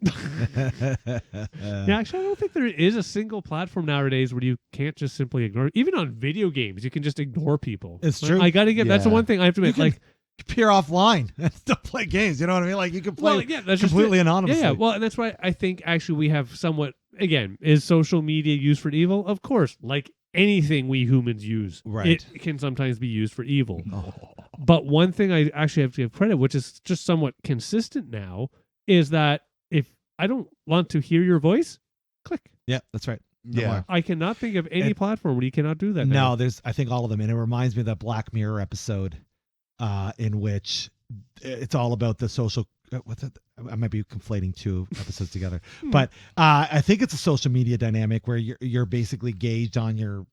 Yeah, actually, I don't think there is a single platform nowadays where you can't just simply ignore. Even on video games, you can just ignore people. It's Like, true. I got to get. That's the Yeah. one thing I have to admit. can Like, Peer offline and still play games. You know what I mean? Like you can play well, yeah, that's just completely it. anonymously. Yeah, well, and that's why I think actually we have somewhat. Again, is social media used for evil? Of course, like anything we humans use, Right. it can sometimes be used for evil. Oh. But one thing I actually have to give credit, which is just somewhat consistent now, is that if I don't want to hear your voice, click. Yeah, that's right. No Yeah. more. I cannot think of any It- platform where you cannot do that. No, now. there's I think all of them, and it reminds me of that Black Mirror episode, in which it's all about the social. What's it? I might be conflating two episodes together, but I think it's a social media dynamic where you're basically gauged on your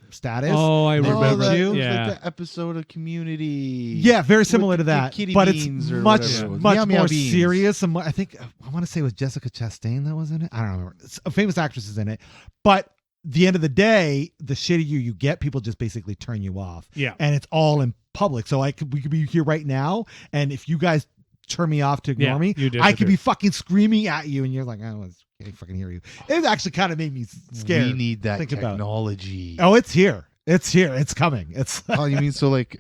status. Oh, I They remember. rate you? It was Yeah. like the episode of Community. Yeah, very With similar to the that, kitty but it's beans or much whatever it was. much Meow Meow more Beans. serious. And I think I want to say it was Jessica Chastain that was in it. I don't remember. A famous actress is in it, but the end of the day, the shittier you get, people just basically turn you off, Yeah. and it's all in public. So we could be here right now, and if you guys turn me off to ignore Yeah, me, you I could disappear. be fucking screaming at you, and you're like, I can't fucking hear you. It actually kind of made me scared. We need that Think about it. technology. Oh, it's here. It's here. It's coming. It's Oh, you mean so like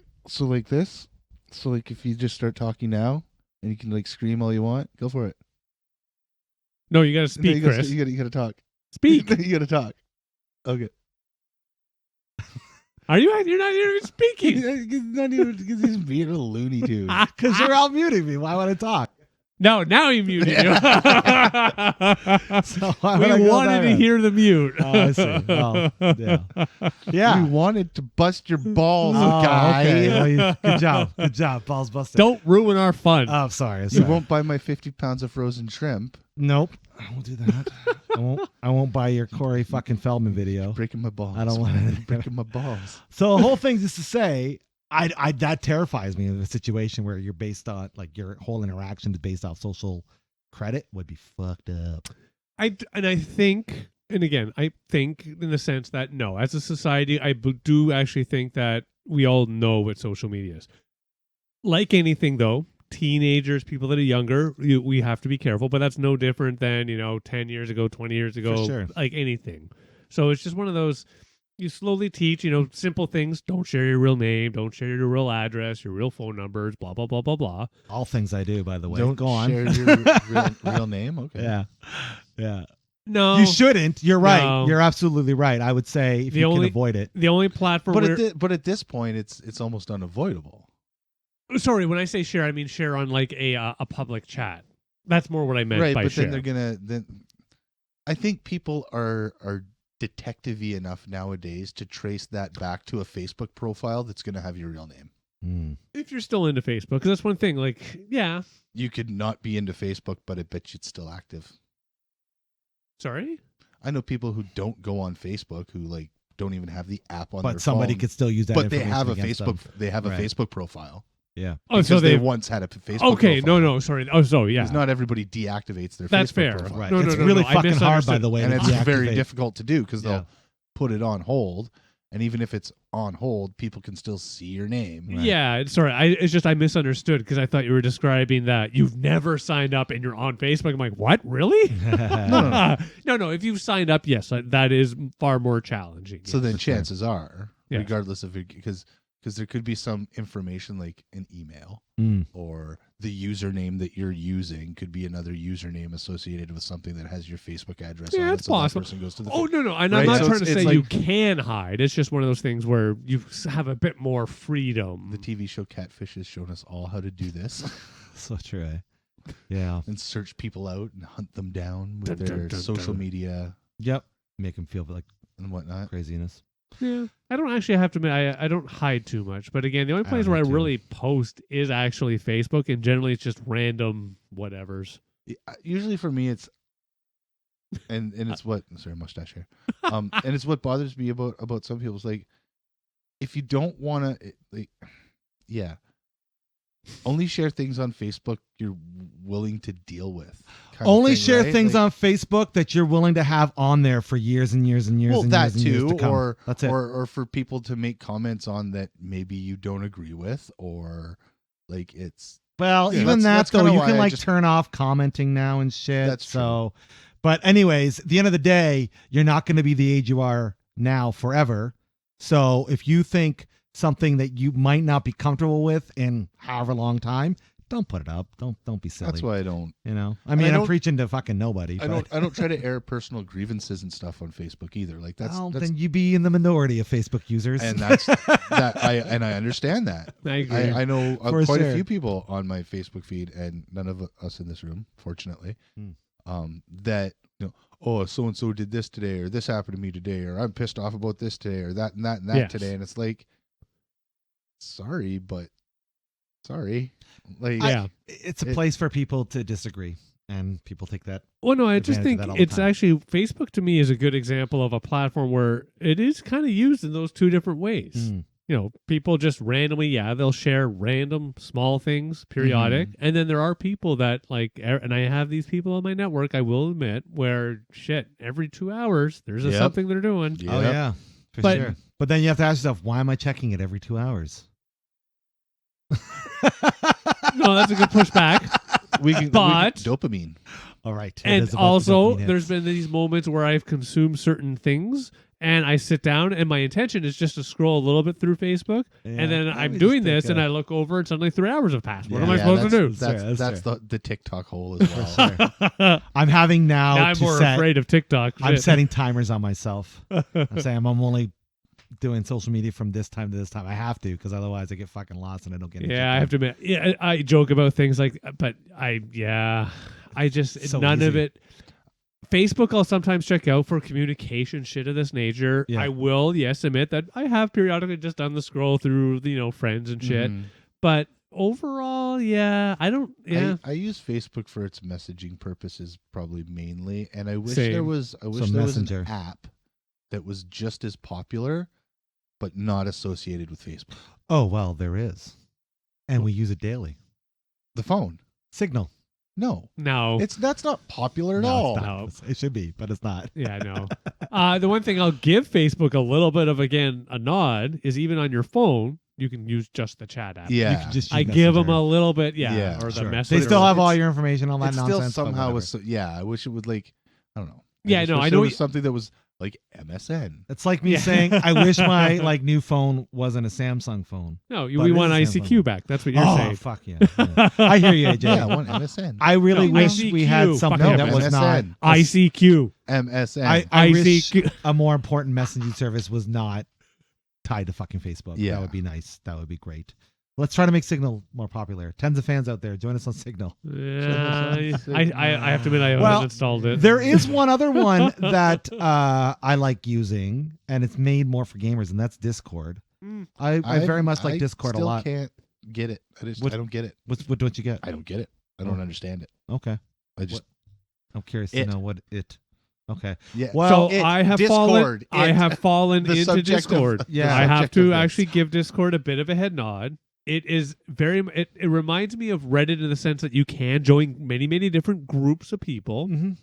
this? So like if you just start talking now and you can like scream all you want, go for it. No, you got to No, speak, you gotta, Chris. You gotta talk. Speak. You gotta talk. Okay. Are you? You're not even speaking. Not even because he's being a Looney Tune. because you're all muting me. Why would I talk? No, now he muted you. So why would I We go wanted that to route? hear the mute. Oh, I see. Oh, yeah. Yeah. We wanted to bust your balls, Oh, guy. okay. Well, good job. Good job. Balls busted. Don't ruin our fun. Oh, sorry. You sorry. won't buy my 50 pounds of frozen shrimp. Nope. I won't do that. I won't buy your Corey fucking Feldman video. Breaking my balls. I don't want man. it. Breaking my balls. So the whole thing is to say, I that terrifies me in a situation where you're based on like your whole interaction is based off social credit would be fucked up. I think, and again, I think in the sense that no, as a society, I do actually think that we all know what social media is. Like anything, though, teenagers, people that are younger, we have to be careful. But that's no different than 10 years ago, 20 years ago, For sure. like anything. So it's just one of those. You slowly teach, simple things. Don't share your real name. Don't share your real address, your real phone numbers, blah, blah, blah, blah, blah. All things I do, by the way. Don't Go on. share your real name. Okay. Yeah. Yeah. No. You shouldn't. You're right. No. You're absolutely right. I would say if The you only- can avoid it. The only platform But at this point, it's almost unavoidable. Sorry, when I say share, I mean share on like a public chat. That's more what I meant Right, by but share. then they're gonna. Then I think people are detective-y enough nowadays to trace that back to a Facebook profile that's gonna have your real name. If you're still into Facebook, because that's one thing. Like, yeah. You could not be into Facebook, but I bet you it's still active. Sorry. I know people who don't go on Facebook who like don't even have the app on But their somebody phone, could still use that. but they information have a against Facebook. them. They have a Right. Facebook profile. Yeah. Oh, Because so they they. once had a Facebook. Okay, profile. no, sorry. Oh, so yeah. Because not everybody deactivates their That's Facebook fair. profile. Right. No, it's no, really no, I fucking hard, by misunderstood. the way. And to it's very deactivate. difficult to do because Yeah. they'll put it on hold, and even if it's on hold, people can still see your name. Right. Yeah, sorry. It's just I misunderstood because I thought you were describing that you've never signed up and you're on Facebook. I'm like, what? Really? No. If you've signed up, yes, that is far more challenging. So yes. then for sure. chances are, Yes. regardless of because there could be some information like an email or the username that you're using could be another username associated with something that has your Facebook address on Yeah, it. it's So that possible. person goes to the Oh no, and Right, I'm not so trying to it's say like- you can hide. It's just one of those things where you have a bit more freedom. The TV show Catfish has shown us all how to do this So true. Yeah. and search people out and hunt them down with Dun, dun, their dun, social dun. media Yep. Make them feel like and whatnot. craziness. Yeah, I don't actually have to admit I don't hide too much. But again, the only place don't where I too. really post is actually Facebook, and generally it's just random whatevers. Usually for me it's and it's what sorry mustache here and it's what bothers me about some people's like if you don't want to, like, yeah, only share things on Facebook you're willing to deal with. kind of Only thing, share right? things Like, on Facebook that you're willing to have on there for years and years and years well, and that years and years too, to come. or That's it. or for people to make comments on that maybe you don't agree with, or like it's Well, Yeah, even that's that though, kinda you why can I like just- turn off commenting now and shit. That's true. So, but anyways, at the end of the day, you're not going to be the age you are now forever. So if you think something that you might not be comfortable with in however long time, don't put it up. Don't be silly. that's why I don't. You know, I And I mean, I'm don't- preaching to fucking nobody. I don't try to air personal grievances and stuff on Facebook either. Like that's then you be in the minority of Facebook users. and that's that I understand that. I agree. I know For quite sure. a few people on my Facebook feed, and none of us in this room, fortunately, that oh, so and so did this today, or this happened to me today, or I'm pissed off about this today, or that and that and that Yes. today, and it's like, sorry, but sorry, like yeah. It's a It- place for people to disagree, and people take that. Well, no, I just advantage of think that all the it's time. actually Facebook to me is a good example of a platform where it is kind of used in those two different ways. Mm. People just randomly, they'll share random small things periodic. And then there are people that and I have these people on my network, I will admit, where shit, every 2 hours, there's Yep. something they're doing. Yep. Oh yeah, for But- sure. But then you have to ask yourself, why am I checking it every 2 hours? No, that's a good pushback. we can But- dopamine. All right. it And is about the also, dopamine there's hits. been these moments where I've consumed certain things and I sit down and my intention is just to scroll a little bit through Facebook. Yeah. And then Let I'm me doing just take this and a- I look over and suddenly 3 hours have passed. What Yeah, am I Yeah, supposed to do? That's That's fair. the TikTok hole as well. now I'm having now I'm to more set. afraid of TikTok. I'm Shit. setting timers on myself. I'm saying I'm only doing social media from this time to this time. I have to because otherwise I get fucking lost and I don't get. any Yeah, I shit have to admit. Yeah, I joke about things like, but I just So none of easy. it. Facebook, I'll sometimes check out for communication shit of this nature. Yeah. I will, yes, admit that I have periodically just done the scroll through, friends and shit. Mhm. But overall, I don't. Yeah, I use Facebook for its messaging purposes, probably mainly, and I wish Same. there was. I wish So there Messenger. was an app that was just as popular, but not associated with Facebook. Oh well, there is, and we use it daily. The phone, Signal. no, no. that's not popular at No, all. it's not. It should be, but it's not. Yeah, no. The one thing I'll give Facebook a little bit of a nod is even on your phone, you can use just the chat app. Yeah, You can just I use give them Messenger. a little bit, Yeah, or the Sure. message. They still have all It's- your information, all that it nonsense. still but somehow whatever. was. I wish it would I don't know. Yeah, just no, wish I there know was you- something that was like MSN. It's like me Yeah. saying, I wish my new phone wasn't a Samsung phone. No, But we it want is ICQ Samsung. back. That's what you're Oh, saying. fuck yeah. Yeah. I hear you, AJ. Yeah, I want MSN. I really No, wish we had ICQ. something Fuck that yeah, was not. MSN. ICQ. MSN. I wish ICQ. a more important messaging service was not tied to fucking Facebook. Yeah. That would be nice. That would be great. Let's try to make Signal more popular. Tens of fans out there, join us on Signal. Yeah, I have to admit I haven't Well, installed it. There is one other one that I like using, and it's made more for gamers, and that's Discord. Mm. I very much like I Discord a still lot. Can't get it. I What- don't get it. What don't you get? I don't get it. I don't understand it. Okay, I just I'm curious to It. know what it. Okay, yeah. well, So I have fallen. I have fallen the into subject of- Discord. Yeah. I have subject to of this. actually give Discord a bit of a head nod. It is very. It reminds me of Reddit in the sense that you can join many different groups of people. Mhm.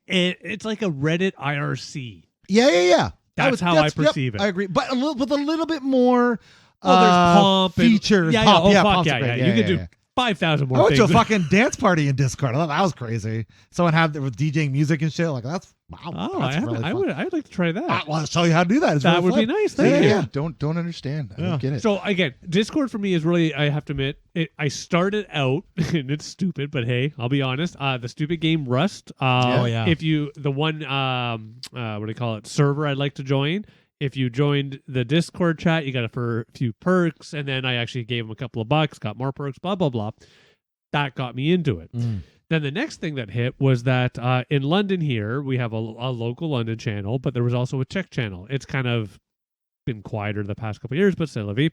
And it's like a Reddit IRC. yeah. That's how I perceive it. I agree, but with a little bit more. Well, there's pomp and- features. Yeah, pomp. yeah. Oh, fuck pomp's yeah, great. yeah. You can do 5,000 I more went to a things. fucking dance party in Discord. I thought that was crazy. Someone had with DJing music and shit. Like that's wow. Oh, that's I really fun. would. I'd like to try that. Well, I'll show you how to do that. It's That really would be fun. nice. Yeah, Thank you. yeah. Don't understand. I Yeah. don't get it. So again, Discord for me is really, I have to admit, I started out, and it's stupid, but hey, I'll be honest. The stupid game Rust. Oh, yeah. If you, the one, what do you call it, server I'd like to join. If you joined the Discord chat, you got it for a few perks, and then I actually gave them a couple of bucks, got more perks, blah blah blah. That got me into it. Mm. Then the next thing that hit was that in London here, we have a local London channel, but there was also a Czech channel. It's kind of been quieter the past couple of years, but c'est la vie.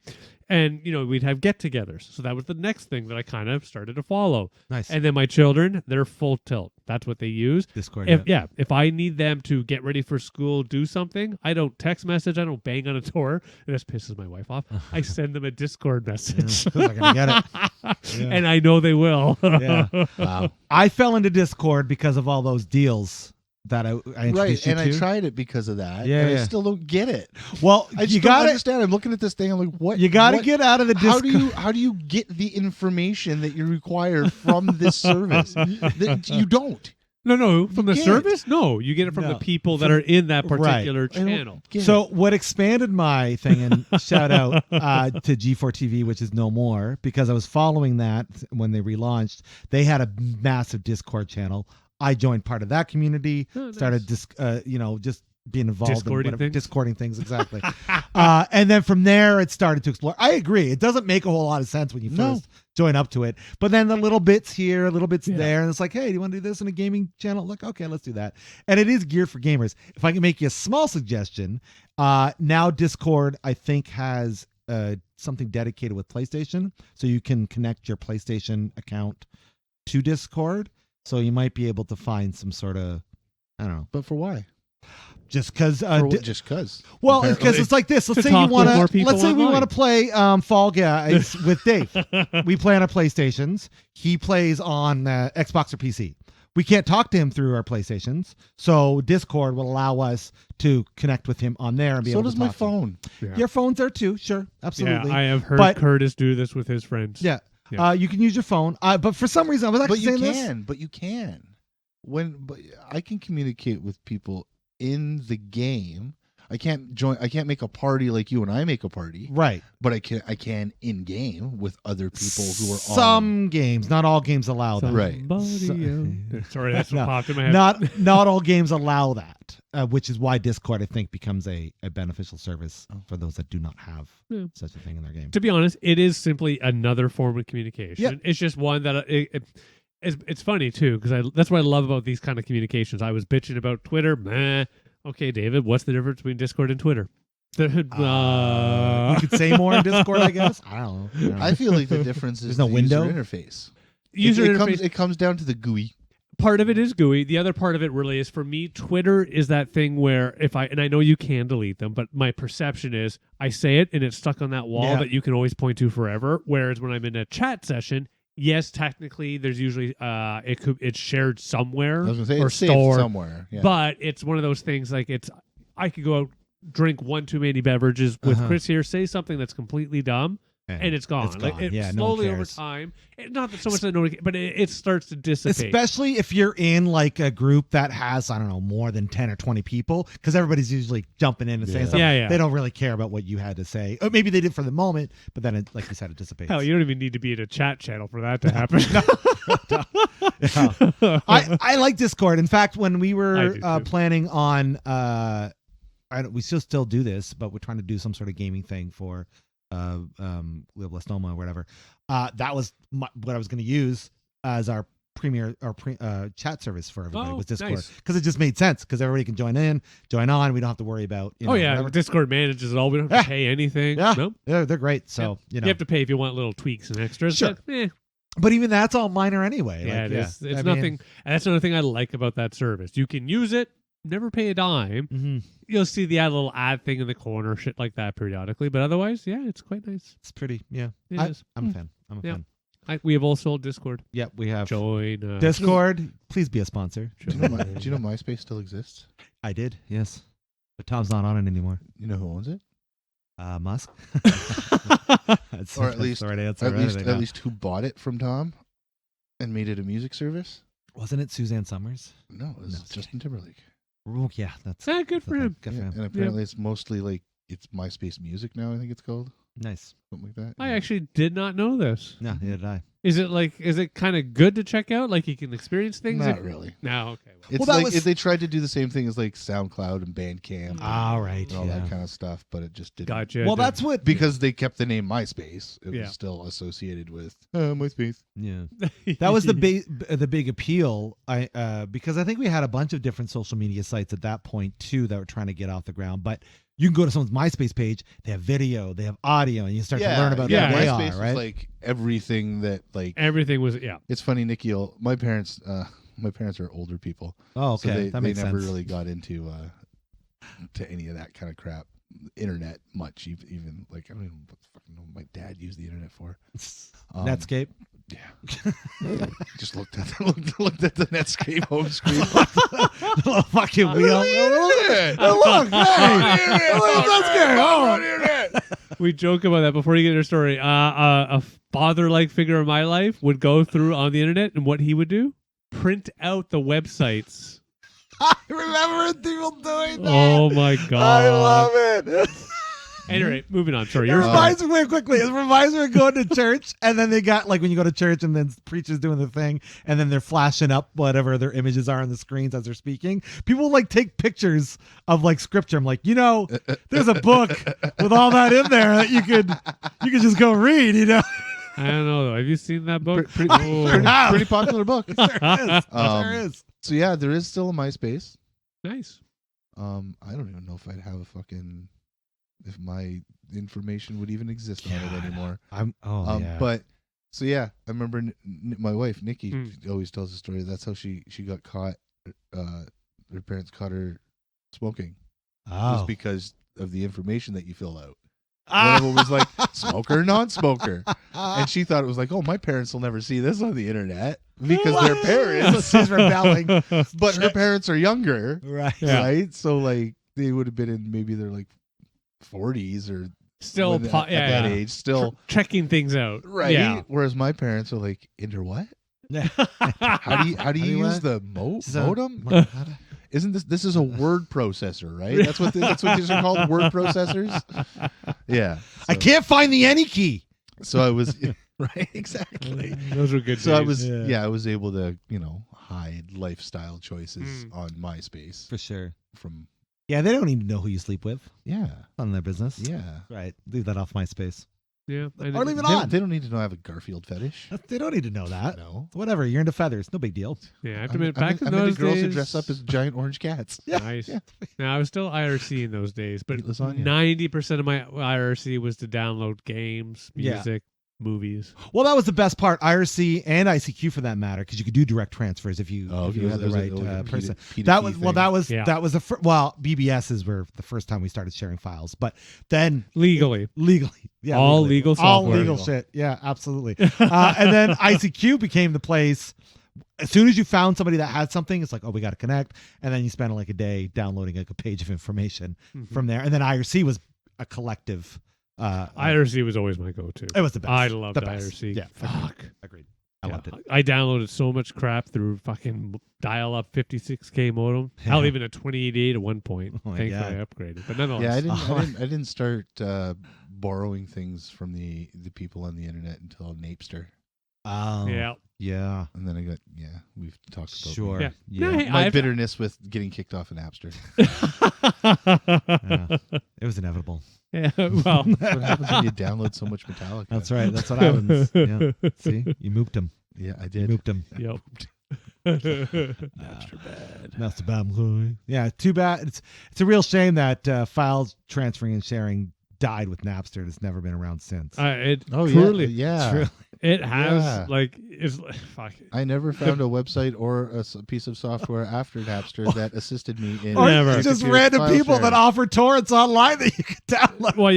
And, we'd have get-togethers. So that was the next thing that I kind of started to follow. Nice. And then my children, they're full tilt. That's what they use. Discord. If I need them to get ready for school, do something, I don't text message, I don't bang on a door. This pisses my wife off. I send them a Discord message. They're gonna get it. Yeah. And I know they will. Yeah. Wow. I fell into Discord because of all those deals that I introduced Right, you and to. I tried it because of that. Yeah, and yeah. I still don't get it. Well, I just you don't got to understand. I'm looking at this thing. I'm like, what? You got to what- get out of the Discord. How do you get the information that you require from this service? That you don't. No, from the can't. service? No, you get it from No. the people that are in that Right. particular I don't channel. get So it. what expanded my thing, and shout out to G4 TV, which is no more, because I was following that when they relaunched. They had a massive Discord channel. I joined part of that community, Oh, nice. started just being involved Discording in whatever, things? discording things, exactly. And then from there, it started to explore. I agree. It doesn't make a whole lot of sense when you No. first join up to it. But then the little bits here, little bits Yeah. there, and it's like, hey, do you want to do this in a gaming channel? Like, okay, let's do that. And it is geared for gamers. If I can make you a small suggestion, now Discord, I think, has something dedicated with PlayStation. So you can connect your PlayStation account to Discord. So you might be able to find some sort of, I don't know, But for why? just because. Just because. Well, because it's like this. Let's To say you talk with want more to. people Let's say we online. want to play Fall Guys with Dave. We play on our PlayStations. He plays on Xbox or PC. We can't talk to him through our PlayStations, so Discord will allow us to connect with him on there and be So able does to my talk to him. phone. Yeah. Your phone's there too. Sure, absolutely. Yeah, I have heard But- Curtis do this with his friends. Yeah. Yeah. You can use your phone, but for some reason I was actually But you saying this. can. But you can. But I can communicate with people in the game. I can't make a party like you and I make a party. Right. But I can in game with other people who are on. Some games, not all games allow that. Right. Somebody else. Sorry, that's what No, popped in my head. Not all games allow that, which is why Discord, I think, becomes a beneficial service for those that do not have Yeah. such a thing in their game. To be honest, it is simply another form of communication. Yeah. It's just one that it's funny too, because that's what I love about these kind of communications. I was bitching about Twitter. Meh. Okay, David, what's the difference between Discord and Twitter? You could say more in Discord, I guess. I don't know. I feel like the difference is There's no the window? user interface. user it interface. comes down to the GUI. Part of it is GUI. The other part of it really is, for me, Twitter is that thing where and I know you can delete them, but my perception is I say it and it's stuck on that wall Yeah. that you can always point to forever. Whereas when I'm in a chat session, yes, technically there's usually it's shared somewhere I was gonna say or it's saved stored, somewhere. Yeah. but it's one of those things like I could go out, drink one too many beverages with Uh-huh. Chris here, say something that's completely dumb, and it's gone. It's Like gone. it Yeah, no one slowly over cares. time. Not that so much that no one, but it starts to dissipate. Especially if you're in like a group that has, I don't know, more than 10 or 20 people, because everybody's usually jumping in and saying Yeah. something. Yeah. They don't really care about what you had to say. Or maybe they did for the moment, but then, like you said, it dissipates. Hell, you don't even need to be in a chat channel for that to happen. Yeah. I like Discord. In fact, when we I were do too. planning on, we still do this, but we're trying to do some sort of gaming thing for glioblastoma or whatever. That was what I was going to use as our premier or chat service for everybody Oh, was Discord, nice. because it just made sense, because everybody can join in, join on. We don't have to worry about. Oh yeah, whatever. Discord manages it all. We don't have to Yeah. pay anything. Yeah. Nope. They're great. So You have to pay if you want little tweaks and extras. Sure. But, eh, but even that's all minor anyway. yeah, Like, it is. It's I mean, nothing. And that's another thing I like about that service. You can use it, never pay a dime. mhm. You'll see the little ad thing in the corner, shit like that periodically. But otherwise, yeah, it's quite nice. It's pretty. Yeah, It is. I'm a fan. I'm a Yeah. fan. We have also Discord. Yeah, we have Join Discord. Please be a sponsor. do you know MySpace still exists? I did, yes. But Tom's not on it anymore. You know who owns it? Musk. That's, Or at that's least- the right answer. At right? least I know. at least who bought it from Tom and made it a music service? Wasn't it Suzanne Summers? No, it was No, Justin Timberlake. Oh, yeah, that's Yeah, good for the him. thing. Good for Yeah, him. and apparently it's mostly like it's MySpace Music now. I think it's called Nice. something like that. I Yeah. actually did not know this. No, neither did I. Is it kind of good to check out? Like you can experience things? Not really. No, okay. Well. It's that like was- if they tried to do the same thing as like SoundCloud and Bandcamp All right. and all Yeah. that kind of stuff, but it just didn't. Gotcha. Well, that's what. Because they kept the name MySpace, it Yeah. was still associated with MySpace. Yeah. That was the big appeal. Because I think we had a bunch of different social media sites at that point too that were trying to get off the ground. But you can go to someone's MySpace page. They have video, they have audio, and you start to learn about yeah. who they MySpace are. Right. was like everything that like. Everything was It's funny, Nikhil. My parents, my parents are older people. Oh, okay. So that they makes never sense. really got into to any of that kind of crap. Internet much. Even like I don't even fucking know what my dad used the internet for. Netscape. Yeah. Just looked at the Netscape home screen. Little fucking wheel. Hey, Look, hey, Netscape. Oh. We joke about that before you get your story. A father-like figure in my life would go through on the internet, and what he would do: print out the websites. I remember people doing that. Oh my god! I love it. Anyway, moving on. Sorry, It you're reminds me wait, quickly. It reminds me of going to church, and then they got like when you go to church, and then preachers doing the thing, and then they're flashing up whatever their images are on the screens as they're speaking. People like take pictures of like scripture. I'm like, there's a book with all that in there that you could just go read. I don't know though. Have you seen that book? Pretty popular book. There is. So yeah, there is still a MySpace. Nice. I don't even know if I'd have if my information would even exist on it anymore. But so yeah, I remember my wife Nikki always tells the story. That's how she got caught. Her parents caught her smoking. Was because of the information that you fill out. One of them was like smoker, non-smoker, and she thought it was like, oh, my parents will never see this on the internet because their parents. She's rebelling. But her parents are younger, Right. Yeah. right? So like they would have been in maybe their like 40s or Still, at that age, still checking things out. right. Yeah. Whereas my parents are like, into what? Yeah. How do you use the modem? Isn't this is a word processor, right? That's what these are called, word processors. Yeah. I can't find the any key. So I was right, exactly. Those were good. So days. I was Yeah. I was able to, hide lifestyle choices on MySpace For sure. from Yeah, they don't even know who you sleep with. yeah. None of their business. Yeah. Right. Leave that off MySpace. Yeah. Or leave it They, on. they don't need to know I have a Garfield fetish. They don't need to know that. No. Whatever. You're into feathers. No big deal. Yeah. I have to I'm, admit, I'm, back in I'm those into girls days, who dress up as giant orange cats. Yeah. nice. Yeah. Now I was still IRC in those days, but Eat lasagna. 90% of my IRC was to download games, Yeah. music, movies. Well, that was the best part. IRC and ICQ for that matter, because you could do direct transfers if you Oh, if you had the right person. P2P That was thing. Yeah. the BBSs were the first time we started sharing files, but then Legally. legally, yeah, All legally. legal all software. legal shit. Yeah, absolutely. And then ICQ became the place. As soon as you found somebody that had something, it's like, oh, we got to connect, and then you spend like a day downloading like a page of information from there. And then IRC was a collective. IRC was always my go-to. It was the best. I loved The best. IRC. Yeah, Fuck. agreed. I Yeah. loved it. I downloaded so much crap through fucking dial-up 56K modem. Hell, Yeah. even a 2088 at one point. Oh my Thankfully, God. I upgraded. But nonetheless, Yeah, I didn't start borrowing things from the people on the internet until Napster. Oh, yeah. And then we've talked about Sure. Yeah. Yeah. No, hey, my I've- bitterness with getting kicked off of Napster. Yeah. It was inevitable. Yeah, well, That's what happens when you download so much Metallica. That's right. That's what happens. Yeah. See, you mooped him. Yeah, I You did. mooped him. yep. Napster bad. That's the bad. Yeah. Too bad. It's a real shame that files transferring and sharing died with Napster. It's never been around since. Oh truly, yeah. Truly. it has Yeah. like it's fuck. I never found a website or a piece of software after Napster that assisted me in Or Never. just peer-to-peer random file people sharing. that offer torrents online that you can download. Well,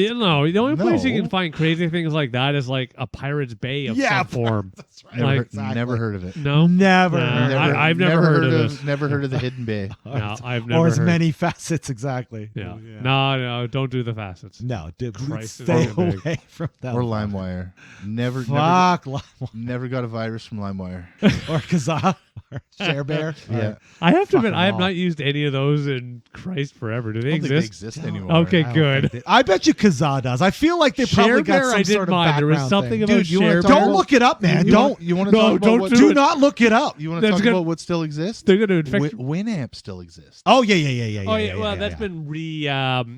the only place you No. can find crazy things like that is like a Pirate's Bay of Yeah, some form. That's right. Never, like- Exactly. never heard of it. No, Never. Nah, heard. I've never heard of this. Never heard of the Hidden Bay. no, I've never. Or as heard. many facets exactly. Yeah. No, don't do the facets. No, dude, Christ, stay it's so big. away from that. Or LimeWire. Never Fuck. got a virus from LimeWire. Or Kazaa. Or ShareBear. Yeah. I have to admit, Fucking I have all. not used any of those in Christ forever. Do they I don't think they exist? exist anymore. Okay, I don't good. think I bet you Kazaa does. I feel like they probably got ShareBear, some I didn't sort of mind. There was background something thing. about Dude, you wanna ShareBear. talk Don't about- look it up, man. You Don't. want, you want to No, talk about don't what, do Do it. not look it up. You want to That's talk good. about what still exists? They're going to infect. Winamp still exists. Oh yeah. Oh yeah, well that's been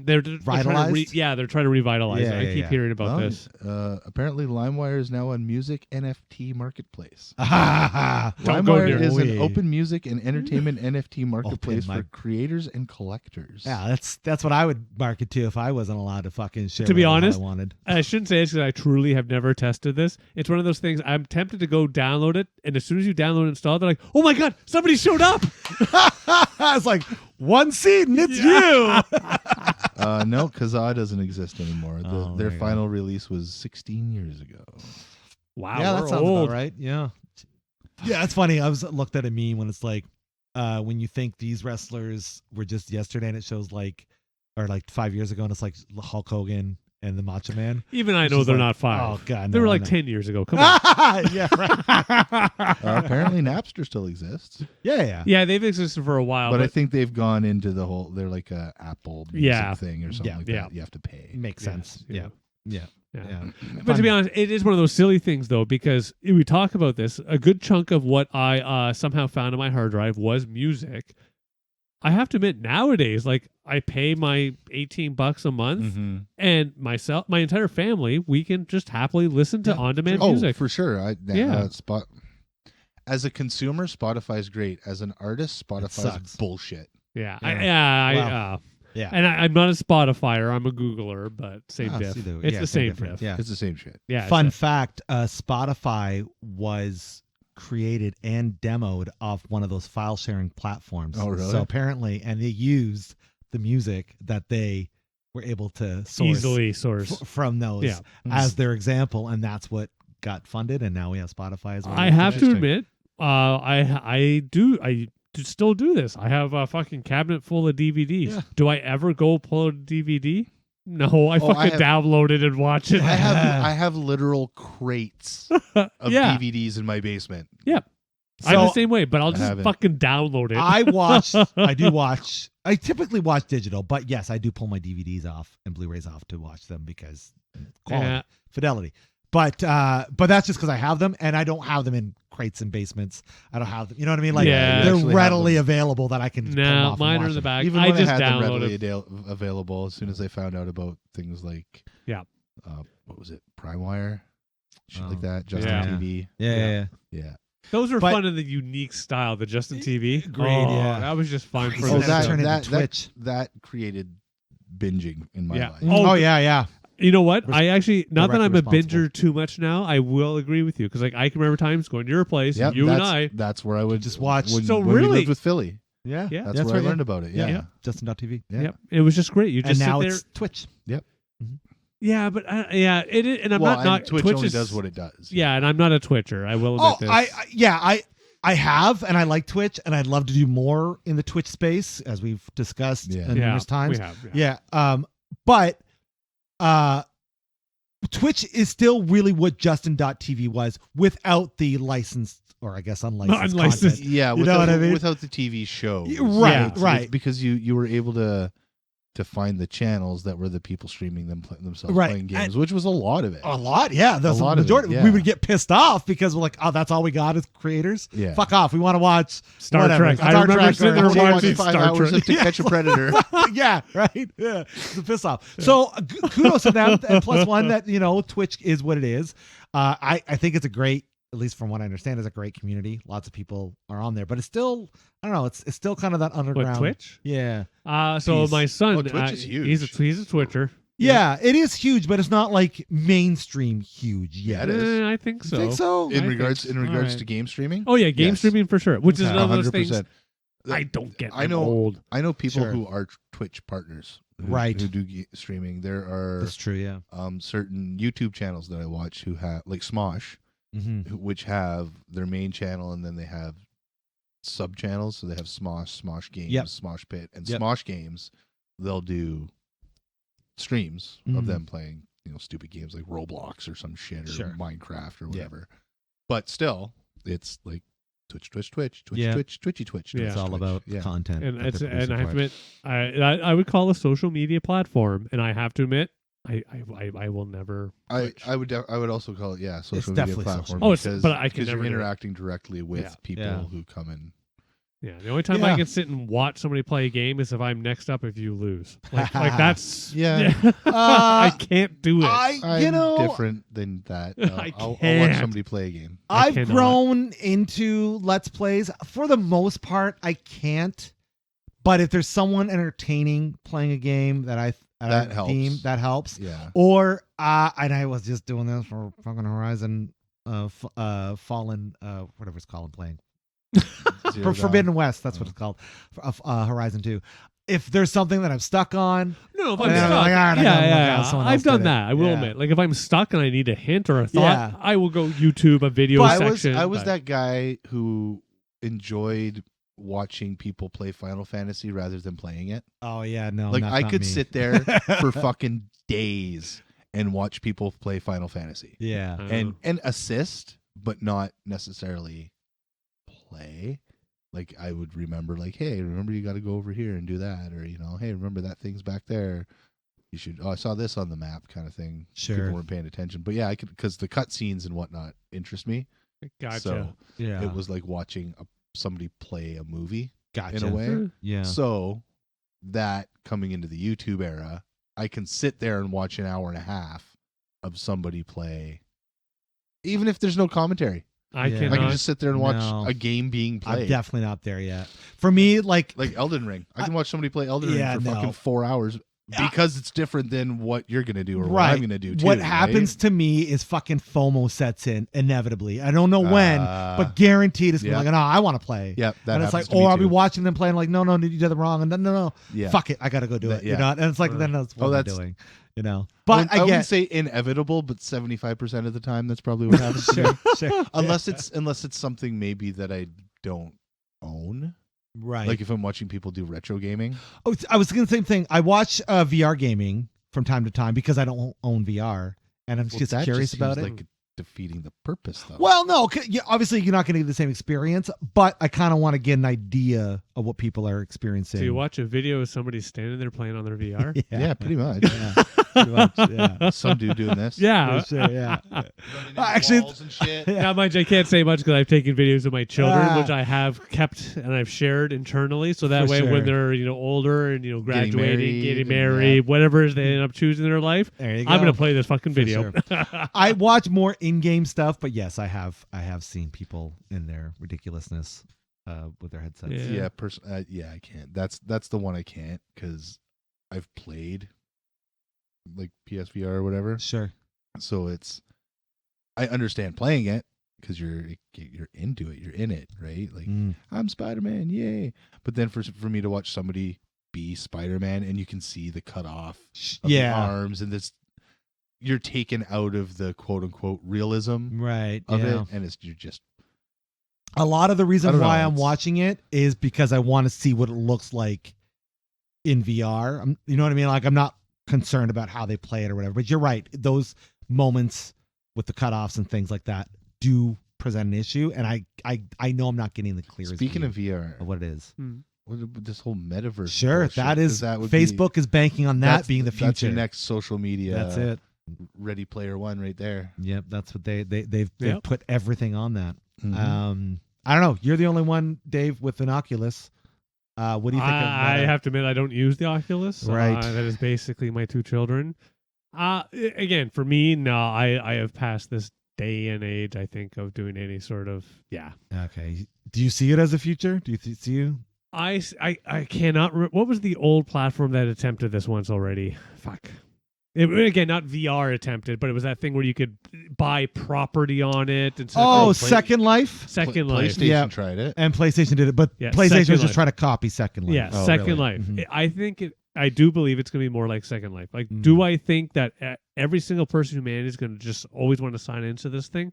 they're trying to Vitalized? they're trying to revitalize Yeah, it. I yeah, keep yeah. hearing about Well, this. Apparently LimeWire is now on music NFT marketplace. Don't go LimeWire near is an me. open music and entertainment NFT marketplace my- for creators and collectors. Yeah, that's what I would market to if I wasn't allowed to fucking share. To be whatever the hell honest, I wanted. I shouldn't say this because I truly have never tested this. It's one of those things. I'm tempted to go download it, and as soon as you download and install it, they're like, "Oh my god, somebody showed up!" It's like one seed and it's you. No, Kazaa doesn't exist anymore. Oh, Their there you go. final release was 16 years ago. Wow, Yeah, we're that sounds old. about right. Yeah. Yeah, it's funny. I was looked at a meme when it's like, when you think these wrestlers were just yesterday, and it shows like, or like 5 years ago, and it's like Hulk Hogan and the Macho Man. Even I Which know is they're like, not 5. Oh god, They no, were I like know. 10 years ago. Come on. Yeah, right. Apparently, Napster still exists, Yeah. Yeah, they've existed for a while. but I think they've gone into the whole. They're like a Apple Music Yeah. thing or something Yeah. like Yeah. that. You have to pay. Makes sense. Yes, Yeah. yeah. Yeah. But to be honest, it is one of those silly things, though, because we talk about this. A good chunk of what I somehow found on my hard drive was music. I have to admit, nowadays, like I pay my $18 a month, Mm-hmm. and my entire family, we can just happily listen to Yeah. on-demand Oh, music. for sure. Yeah. As a consumer, Spotify's great. As an artist, Spotify's sucks. bullshit. Yeah, Yeah. Yeah. and I'm not a Spotifyer. I'm a Googler, but same Ah, diff. see the- It's yeah, the same same difference. diff. Yeah. It's the same shit. Yeah. Fun it's fact: Spotify was created and demoed off one of those file sharing platforms. Oh, really? So apparently, and they used the music that they were able to source easily source. from those Yeah. as their example, and that's what got funded. And now we have Spotify as well. I have to Interesting. admit, I still do this. I have a fucking cabinet full of DVDs. Yeah. Do I ever go pull a DVD? No, I Oh, fucking download it and watch it. I have literal crates of Yeah. DVDs in my basement. Yeah. I'm the So- same way, but I'll I just haven't. fucking download it. I typically watch digital, but yes, I do pull my DVDs off and Blu-rays off to watch them because quality, Yeah. fidelity. But that's just because I have them, and I don't have them in crates and basements. I don't have them. You know what I mean? Like Yeah. they're You actually readily have available that I can. pull them No, off and mine are watch in the them. back. Even I when just I had them download readily it. available, as soon as I found out about things like, Yeah. What was it, PrimeWire, shit like Oh. that, Justin Yeah. TV. Yeah. Yeah. Those are But- fun in the unique style, the Justin TV. Agreed, Oh, yeah. That was just fun for Oh, the that show. turned into Twitch. That created binging in my Yeah. life. Oh, Yeah. You know what? I actually, not that I'm a Directly binger too much now, I will agree with you. Because like I can remember times going to your place, Yep, you and that's, I. That's where I would Just watch. When, So when we really- lived with Philly. Yeah. Yeah. That's where I learned about it. Yeah. Yeah. Justin.tv. Yeah. Yep. It was just great. You And just now sit there. it's Twitch. Yeah, but it is, and I'm Well, not. Not and Twitch only is, does what it does. Yeah, and I'm not a Twitcher. I will admit Oh, this. I have, and I like Twitch, and I'd love to do more in the Twitch space, as we've discussed numerous times. We have. Yeah. But Twitch is still really what Justin.tv was without the licensed, or I guess unlicensed Unlicensed. content. Yeah, You know what I mean? without the TV show. Right, Yeah. right. Because you were able to find the channels that were the people streaming themselves Right. playing games, which was a lot of it. A lot, yeah. That's A lot the of it, majority. yeah. We would get pissed off because we're like, oh, that's all we got as creators. Yeah. Fuck off. We want to watch Star whatever. Trek. I Star remember Trek sitting or- there Only watching watch 5 Star hours Trek. to catch a predator. Yeah, right. Yeah, it's a piss off. So kudos to them. And plus one that Twitch is what it is. I think it's a great, at least from what I understand, is a great community. Lots of people are on there, but it's still, I don't know, it's still kind of that underground. What, Twitch? Yeah. So Piece. my son, Oh, Twitch is huge. He's a Twitcher. Yeah, it is huge, but it's not like mainstream huge yet. Yeah, it is. I think so. You think so? in I regards think- in regards alright. to game streaming. Oh yeah, game Yes. streaming for sure. Which is Okay. another of those things 100%. I don't get. I I'm know- old. I know people Sure. who are Twitch partners, Right. who do streaming. There are That's true, yeah. certain YouTube channels that I watch who have, like Smosh, Mm-hmm. which have their main channel and then they have sub channels. So they have Smosh Games, Yep. Smosh Pit, and Yep. Smosh Games. They'll do streams of Mhm. them playing, stupid games like Roblox or some shit or Sure. Minecraft or whatever. But still, it's like Twitch, Yeah. Twitchy. Yeah. It's all about yeah. content. And that it's they're and I have to producing admit, I would call a social media platform, and I have to admit, I will never. Twitch. I would also call it social media definitely platform. social media. Oh, it's- because, but I can because you're never do it. interacting directly with Yeah. people Yeah. who come in. Yeah, the only time I can sit and watch somebody play a game is if I'm next up if you lose. Like that's I can't do it. I'm different than that. I'll watch somebody play a game. I've grown into Let's Plays. For the most part, I can't. But if there's someone entertaining playing a game that helps. That helps. Yeah. Or and I was just doing this for fucking Horizon Fallen, whatever it's called, playing. Forbidden West, that's what it's called. Horizon 2. If there's something that I'm stuck on, if I'm stuck, I've done that. I will admit, like if I'm stuck and I need a hint or a thought, I will go YouTube a video section. I was that guy who enjoyed watching people play Final Fantasy rather than playing it. Oh yeah, no, like I could sit there for fucking days and watch people play Final Fantasy. Yeah, and assist, but not necessarily play. Like I would remember, like, hey, remember you got to go over here and do that, or hey, remember that thing's back there. You should. Oh, I saw this on the map, kind of thing. Sure, people weren't paying attention, but yeah, I could because the cutscenes and whatnot interest me. Gotcha. So yeah, it was like watching somebody play a movie. Gotcha. In a way. Yeah. So that coming into the YouTube era, I can sit there and watch an hour and a half of somebody play, even if there's no commentary. I can just sit there and watch a game being played. I'm definitely not there yet. For me, like Elden Ring. I can watch somebody play Elden Ring for fucking 4 hours because it's different than what you're going to do or what I'm going to do too. What happens to me is fucking FOMO sets in inevitably. I don't know when, but guaranteed it's like, no, I want to play. Yep, and it's like, I'll be watching them play and like, no, you did it wrong. And then, no, yeah. fuck it. I got to go do it. And it's like, then that's what I'm doing. But I wouldn't say inevitable, but 75% of the time that's probably what happens. Sure. Unless it's something maybe that I don't own. Right. Like if I'm watching people do retro gaming. Oh, I was thinking the same thing. I watch VR gaming from time to time because I don't own VR, and I'm just curious about it. Like defeating the purpose, though. Well, no, obviously you're not going to get the same experience, but I kind of want to get an idea of what people are experiencing. So you watch a video of somebody standing there playing on their VR? Yeah, pretty much. Yeah. Pretty much, yeah. Some dude doing this. Yeah. Sure, yeah. Actually, walls and shit. Now, mind you, I can't say much because I've taken videos of my children, which I have kept and I've shared internally. So that way, when they're older and graduating, getting married, whatever they end up choosing in their life, I'm going to play this fucking video. Sure. I watch more in-game stuff, but yes, I have seen people in their ridiculousness with their headsets. Yeah, I can't. That's the one I can't because I've played like PSVR or whatever. Sure. So I understand playing it because you're into it, you're in it, right? Like I'm Spider-Man, yay! But then for me to watch somebody be Spider-Man and you can see the cut off of the arms and this, you're taken out of the quote unquote realism right of it, and you're just. A lot of the reason why I'm watching it is because I want to see what it looks like in VR. You know what I mean? Like I'm not concerned about how they play it or whatever, but you're right. Those moments with the cutoffs and things like that do present an issue, and I know I'm not getting the clearest. Speaking of VR, of what it is. This whole metaverse. Sure, bullshit, that is Facebook is banking on that being the future. That's your next social media. That's it. Ready Player One right there. Yep, that's what they've put everything on that. I don't know. You're the only one, Dave, with an Oculus. What do you think? I have to admit, I don't use the Oculus. Right. That is basically my two children. Again, for me, no, I have passed this day and age, I think, of doing any sort of, Okay. Do you see it as a future? Do you see you? I cannot. What was the old platform that attempted this once already? Fuck. Again, not VR attempted, but it was that thing where you could buy property on it. And Second Life? Second Life. PlayStation tried it. And PlayStation did it, but PlayStation was just trying to copy Second Life. Yeah, Second Life. Mm-hmm. I do believe it's going to be more like Second Life. Like, do I think that every single person who manages is going to just always want to sign into this thing?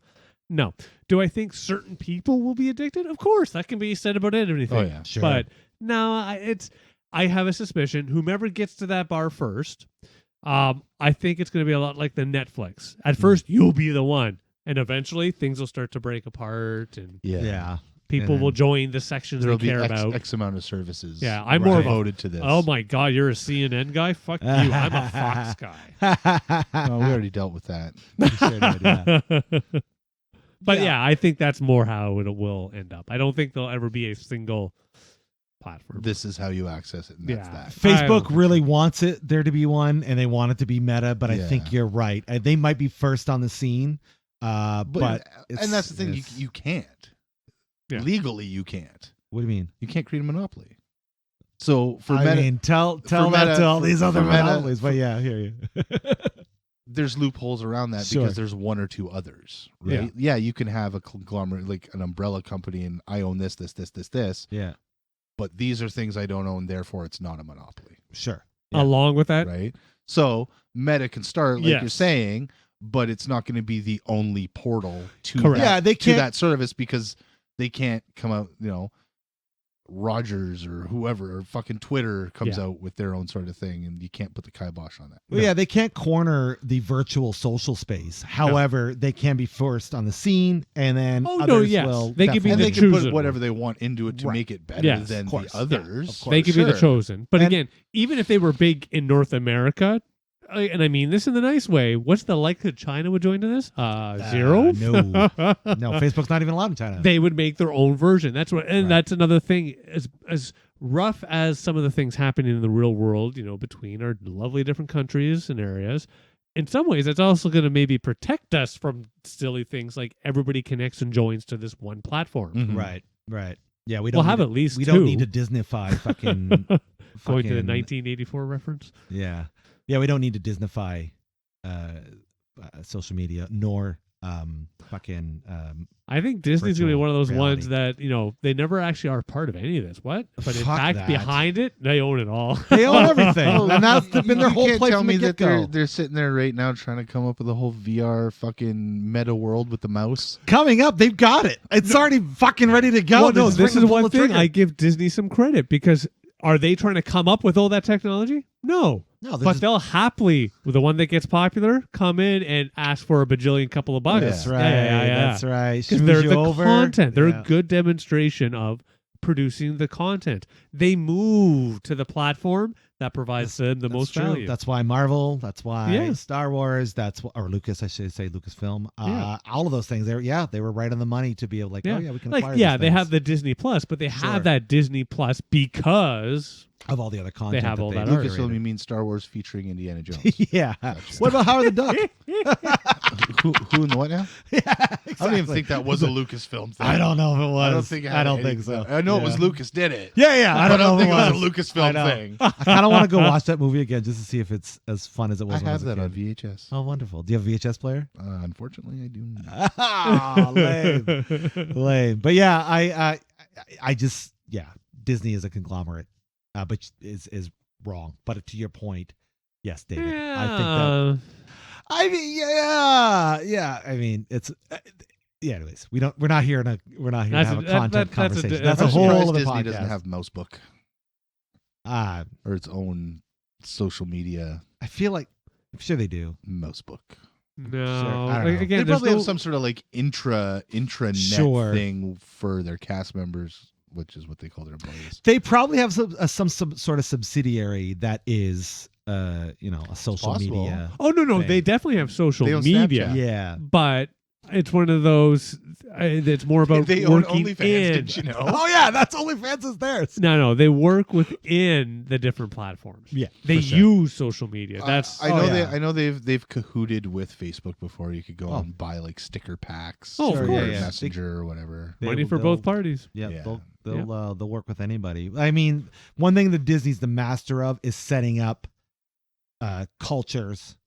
No. Do I think certain people will be addicted? Of course. That can be said about anything. Oh, yeah. Sure. But no, I have a suspicion whomever gets to that bar first, I think it's going to be a lot like the Netflix. At first, you'll be the one, and eventually things will start to break apart, and people will join the sections they care about. X amount of services. Yeah, I'm more devoted to this. Oh my God, you're a CNN guy? Fuck you, I'm a Fox guy. No, we already dealt with that. But I think that's more how it will end up. I don't think there'll ever be a single platform. This is how you access it, and that's that. Facebook really wants it there to be one, and they want it to be Meta, but I think you're right. They might be first on the scene, but and that's the thing, you can't. Yeah. Legally, you can't. What do you mean? You can't create a monopoly. So for I mean, tell that Meta, to all these other Meta, monopolies, but yeah, I hear you. There's loopholes around that because there's one or two others, right? Yeah, you can have a conglomerate, like an umbrella company, and I own this. Yeah. But these are things I don't own, therefore it's not a monopoly. Sure. Yeah. Along with that, right? So Meta can start, like you're saying, but it's not going to be the only portal to that service, because they can't come out, Rogers or whoever, or fucking Twitter comes out with their own sort of thing, and you can't put the kibosh on that. Well, yeah, they can't corner the virtual social space. However, they can be first on the scene, and then others will. They can be and the they chosen can put whatever they want into it to make it better than the others. They can be the chosen. But again, even if they were big in North America, and I mean this in the nice way, what's the likelihood China would join to this? 0? No, Facebook's not even allowed in China. They would make their own version. That's what, and that's another thing. As rough as some of the things happening in the real world, between our lovely different countries and areas, in some ways, it's also going to maybe protect us from silly things like everybody connects and joins to this one platform. Mm-hmm. Right. Yeah, we don't have at least we two. don't need to Disneyfy fucking going to the 1984 reference. Yeah, we don't need to Disneyfy social media, nor I think Disney's going to be one of those ones that, they never actually are part of any of this. What? But in fact, behind it, they own it all. They own everything. And that's been their whole play from the get-go. They're sitting there right now trying to come up with a whole VR fucking meta world with the mouse. Coming up, they've got it. It's already fucking ready to go. Well, no, this is one thing I give Disney some credit, because are they trying to come up with all that technology? No, but they'll happily, with the one that gets popular, come in and ask for a bajillion couple of bucks. That's right. That's right. Because they're the content. They're a good demonstration of producing the content. They move to the platform that provides them the most value. That's why Marvel. That's why Star Wars. Or Lucas. I should say Lucasfilm. All of those things. They were right on the money to be able, we can acquire these they have the Disney Plus, but they have that Disney Plus because of all the other content. They have all that. Lucasfilm, you mean Star Wars featuring Indiana Jones? Yeah. Gotcha. What about Howard the Duck? who and what now? Yeah, exactly. I don't even think that was a Lucasfilm thing. I don't know if it was. I don't think so. I know it was Lucas did it. Yeah. I don't think it was a Lucasfilm thing. I kind of want to go watch that movie again just to see if it's as fun as it was. I have that on VHS. Oh, wonderful. Do you have a VHS player? Unfortunately, I do not. Lame. But yeah, I just Disney is a conglomerate, but is wrong. But to your point, yes, David, I think that. I mean, it's. Anyways, we're not here to have a content conversation. That's a whole other Disney podcast. Doesn't have Mousebook. Or its own social media. I feel like I'm sure they do. Mousebook. No, again, they probably have some sort of like intranet thing for their cast members, which is what they call their employees. They probably have some sort of subsidiary that is a social media. Oh no, they definitely have social media. Snapchat. Yeah, but it's one of those that's more about they working own OnlyFans, in. did you know? Oh yeah, that's OnlyFans is theirs. No, they work within the different platforms. Yeah, they use social media. That's I know they've cahooted with Facebook before. You could go and buy like sticker packs, of course, Messenger or whatever. Money for both parties. They'll work with anybody. I mean, one thing that Disney's the master of is setting up cultures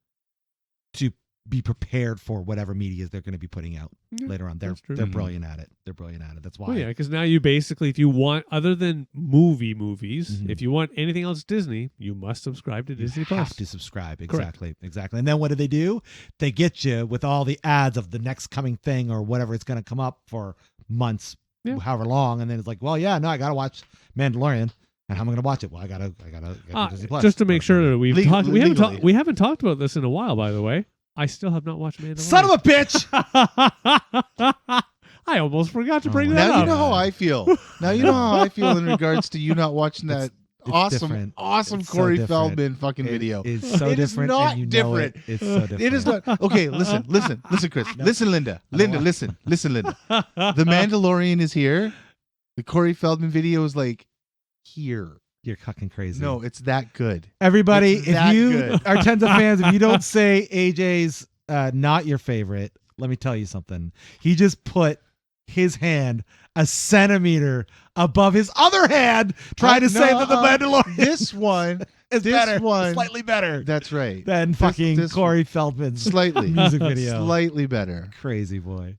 to be prepared for whatever media they're going to be putting out later on. They're brilliant at it. That's why. Well, yeah, because now you basically, if you want, other than movies, if you want anything else Disney, you must subscribe to Disney Plus. You have to subscribe. Exactly. And then what do? They get you with all the ads of the next coming thing or whatever it's going to come up for months, however long, and then it's like, well, I got to watch Mandalorian. And how am I going to watch it? Well, I gotta Disney Plus. Just to make sure that we haven't talked about this in a while. By the way, I still have not watched Mandalorian. Son of a bitch! I almost forgot to bring that up. Now you know how I feel. In regards to you not watching that awesome Corey Feldman fucking video. It's so different. It's not and you different. Know it's so different. It is not. Okay, listen, Chris. No. Listen, Linda. Linda. The Mandalorian is here. The Corey Feldman video is like here. You're fucking crazy. No, it's that good. Everybody, It's if that you good. are tens of fans, if you don't say AJ's not your favorite, let me tell you something. He just put his hand a centimeter above his other hand, trying to say that the Mandalorian This one is this better, one- slightly better That's right. than fucking this Corey Feldman's Slightly. music video. Slightly better. Crazy boy.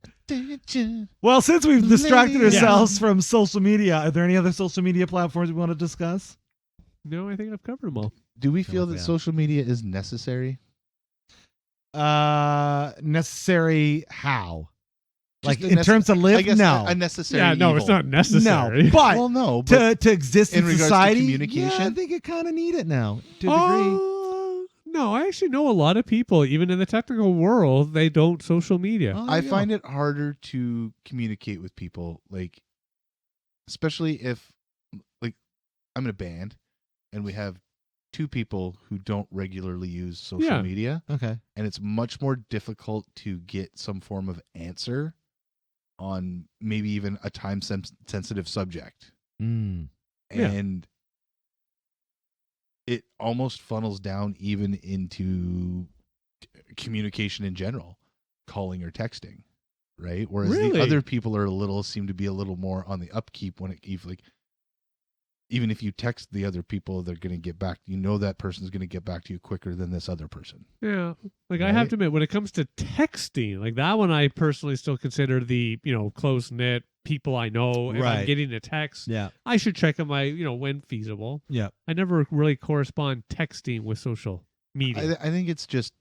Well, since we've distracted Yeah. ourselves from social media, are there any other social media platforms we want to discuss? No, I think I've covered them all. Do we feel that yeah. social media is necessary? Necessary how? Like Just a in terms of live? I guess No. a necessary Yeah, no, evil. it's not necessary. No, but Well, no, but to exist in in regards to society, communication? yeah, I think it kind of need it now to a degree. No, I actually know a lot of people, even in the technical world, they don't social media. Oh, I there you find go. it harder to communicate with people, like, especially if, like, I'm in a band and we have two people who don't regularly use social Yeah. media, Okay. and it's much more difficult to get some form of answer on maybe even a time-sensitive subject. Mm. Yeah. And it almost funnels down even into communication in general, calling or texting, right? Whereas Really? the other people seem to be a little more on the upkeep when it even if you text the other people, they're going to get back. You know that person's going to get back to you quicker than this other person. Yeah. Like I Right? have to admit, when it comes to texting, like that one I personally still consider the, close knit people I know. If Right. I'm getting a text, Yeah. I should check on my, when feasible. Yeah. I never really correspond texting with social media. I think it's just,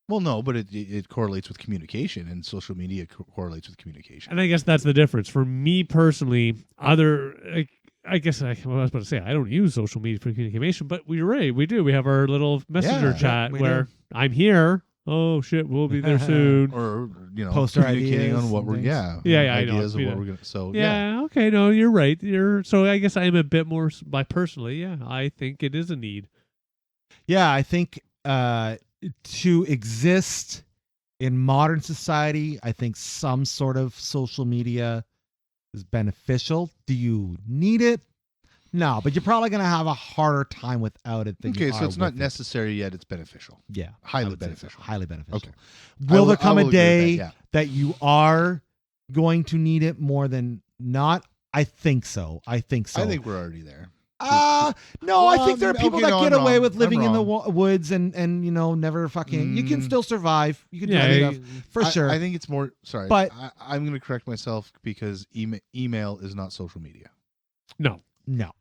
well, no, but it correlates with communication, and social media correlates with communication. And I guess that's the difference. For me personally, I guess I was about to say I don't use social media for communication, but we do. We have our little messenger Yeah, chat we where do. I'm here. Oh shit, we'll be there soon. Or Post our communicating ideas on what and we're things. Yeah, I know. ideas of We what know. we're gonna. So Yeah, okay, no, you're right. So I guess I am a bit more by personally. Yeah, I think it is a need. Yeah, I think to exist in modern society, I think some sort of social media is beneficial. Do you need it? No, but you're probably going to have a harder time without it than you Okay, so are it's not with it. necessary yet. It's beneficial. Yeah, Highly I would say so. beneficial. Highly beneficial. Okay. Will there come I a will agree with day that, that you are going to need it more than not? I think so. I think so. I think we're already there. No, I think there are people okay, that no, get I'm away wrong. with living I'm in the wrong. woods and never fucking. You can still survive. You can do Yeah, that stuff for sure. I think it's more. Sorry, But- I'm going to correct myself because email is not social media. No. No,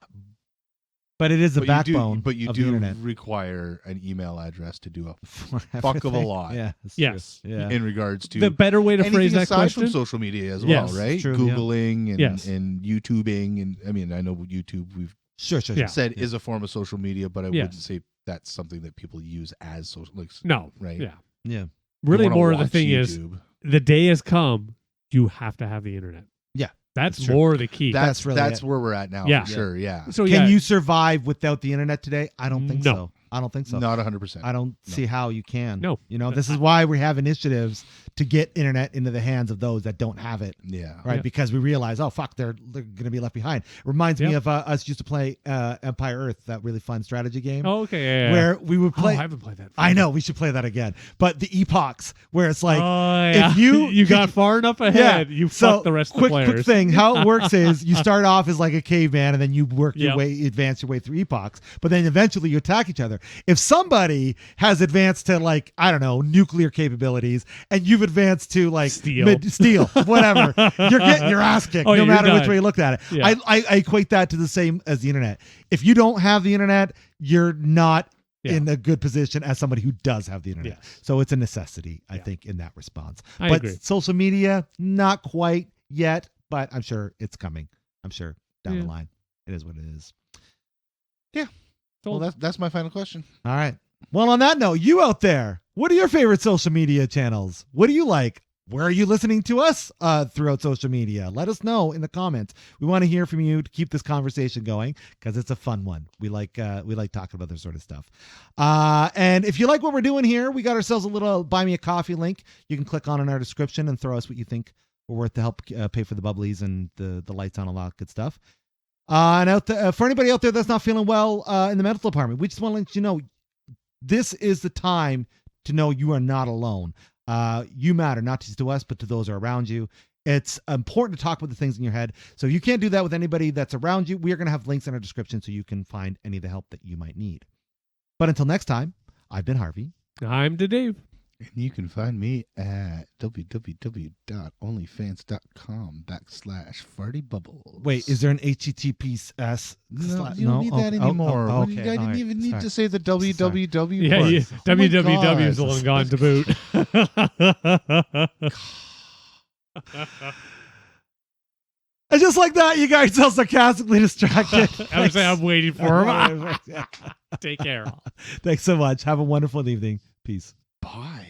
but it is the backbone. But you of the do internet. require an email address to do a For fuck of a everything. lot. Yeah. that's Yes. true. Yeah. in regards to The better way to anything phrase that aside question. from social media as Yes, well, right? true, yeah. Googling and Yes. and YouTubing, and I mean I know YouTube we've Sure. Yeah. said is a form of social media, but I Yes. wouldn't say that's something that people use as social. Like, No. right? Yeah. Yeah. You Really, wanna more of the watch thing is YouTube. the day has come. You have to have the internet. Yeah, That's that's true. more the key. That's really that's it. where we're at now. Yeah. For sure. Yeah, so Can yeah, you survive without the internet today? I don't think No. so. I don't think so. not 100%. I don't see how you can. No. This is why we have initiatives to get internet into the hands of those that don't have it. Yeah, Right, Yeah. because we realize, oh fuck, they're going to be left behind. Reminds me Yep. of us used to play Empire Earth, that really fun strategy game, Oh, okay. Yeah. where we would Oh, play. I haven't played that. I know we should play that again, but the epochs where it's like, oh, yeah. if you- you got far enough ahead, you so fuck the rest quick, of the players. Quick thing, how it works is you start off as like a caveman, and then you work your Yep. way, advance your way through epochs. But then eventually you attack each other. If somebody has advanced to like nuclear capabilities, and you've advanced to like Steel. whatever, you're getting your ass kicked, Oh, no you're matter which done. way you looked at it. Yeah. I equate that to the same as the internet. If you don't have the internet, you're not Yeah. in a good position as somebody who does have the internet. Yes. So it's a necessity, I Yeah. think, in that response. I But agree. social media, not quite yet, but I'm sure it's coming. I'm sure down Yeah. the line. It is what it is. Well, that's my final question. All right. Well, on that note, you out there, what are your favorite social media channels? What do you like? Where are you listening to us throughout social media? Let us know in the comments. We want to hear from you to keep this conversation going because it's a fun one. We like talking about this sort of stuff. And if you like what we're doing here, we got ourselves a little Buy Me a Coffee link. You can click on in our description and throw us what you think we're worth to help pay for the bubblies and the lights on, all that good stuff. And for anybody out there that's not feeling well in the medical department, we just want to let you know this is the time to know you are not alone. You matter, not just to us, but to those who are around you. It's important to talk about the things in your head. So if you can't do that with anybody that's around you, we are going to have links in our description so you can find any of the help that you might need. But until next time, I've been Harvey. I'm Dave. And you can find me at www.onlyfans.com/fartybubbles. Wait, is there an HTTPS? No, you don't need that anymore. Okay. You didn't even need to say the www. Yeah, www is long gone to boot. And just like that, you guys are sarcastically distracted. I was saying, I'm waiting for him. Take care. Thanks so much. Have a wonderful evening. Peace. Bye.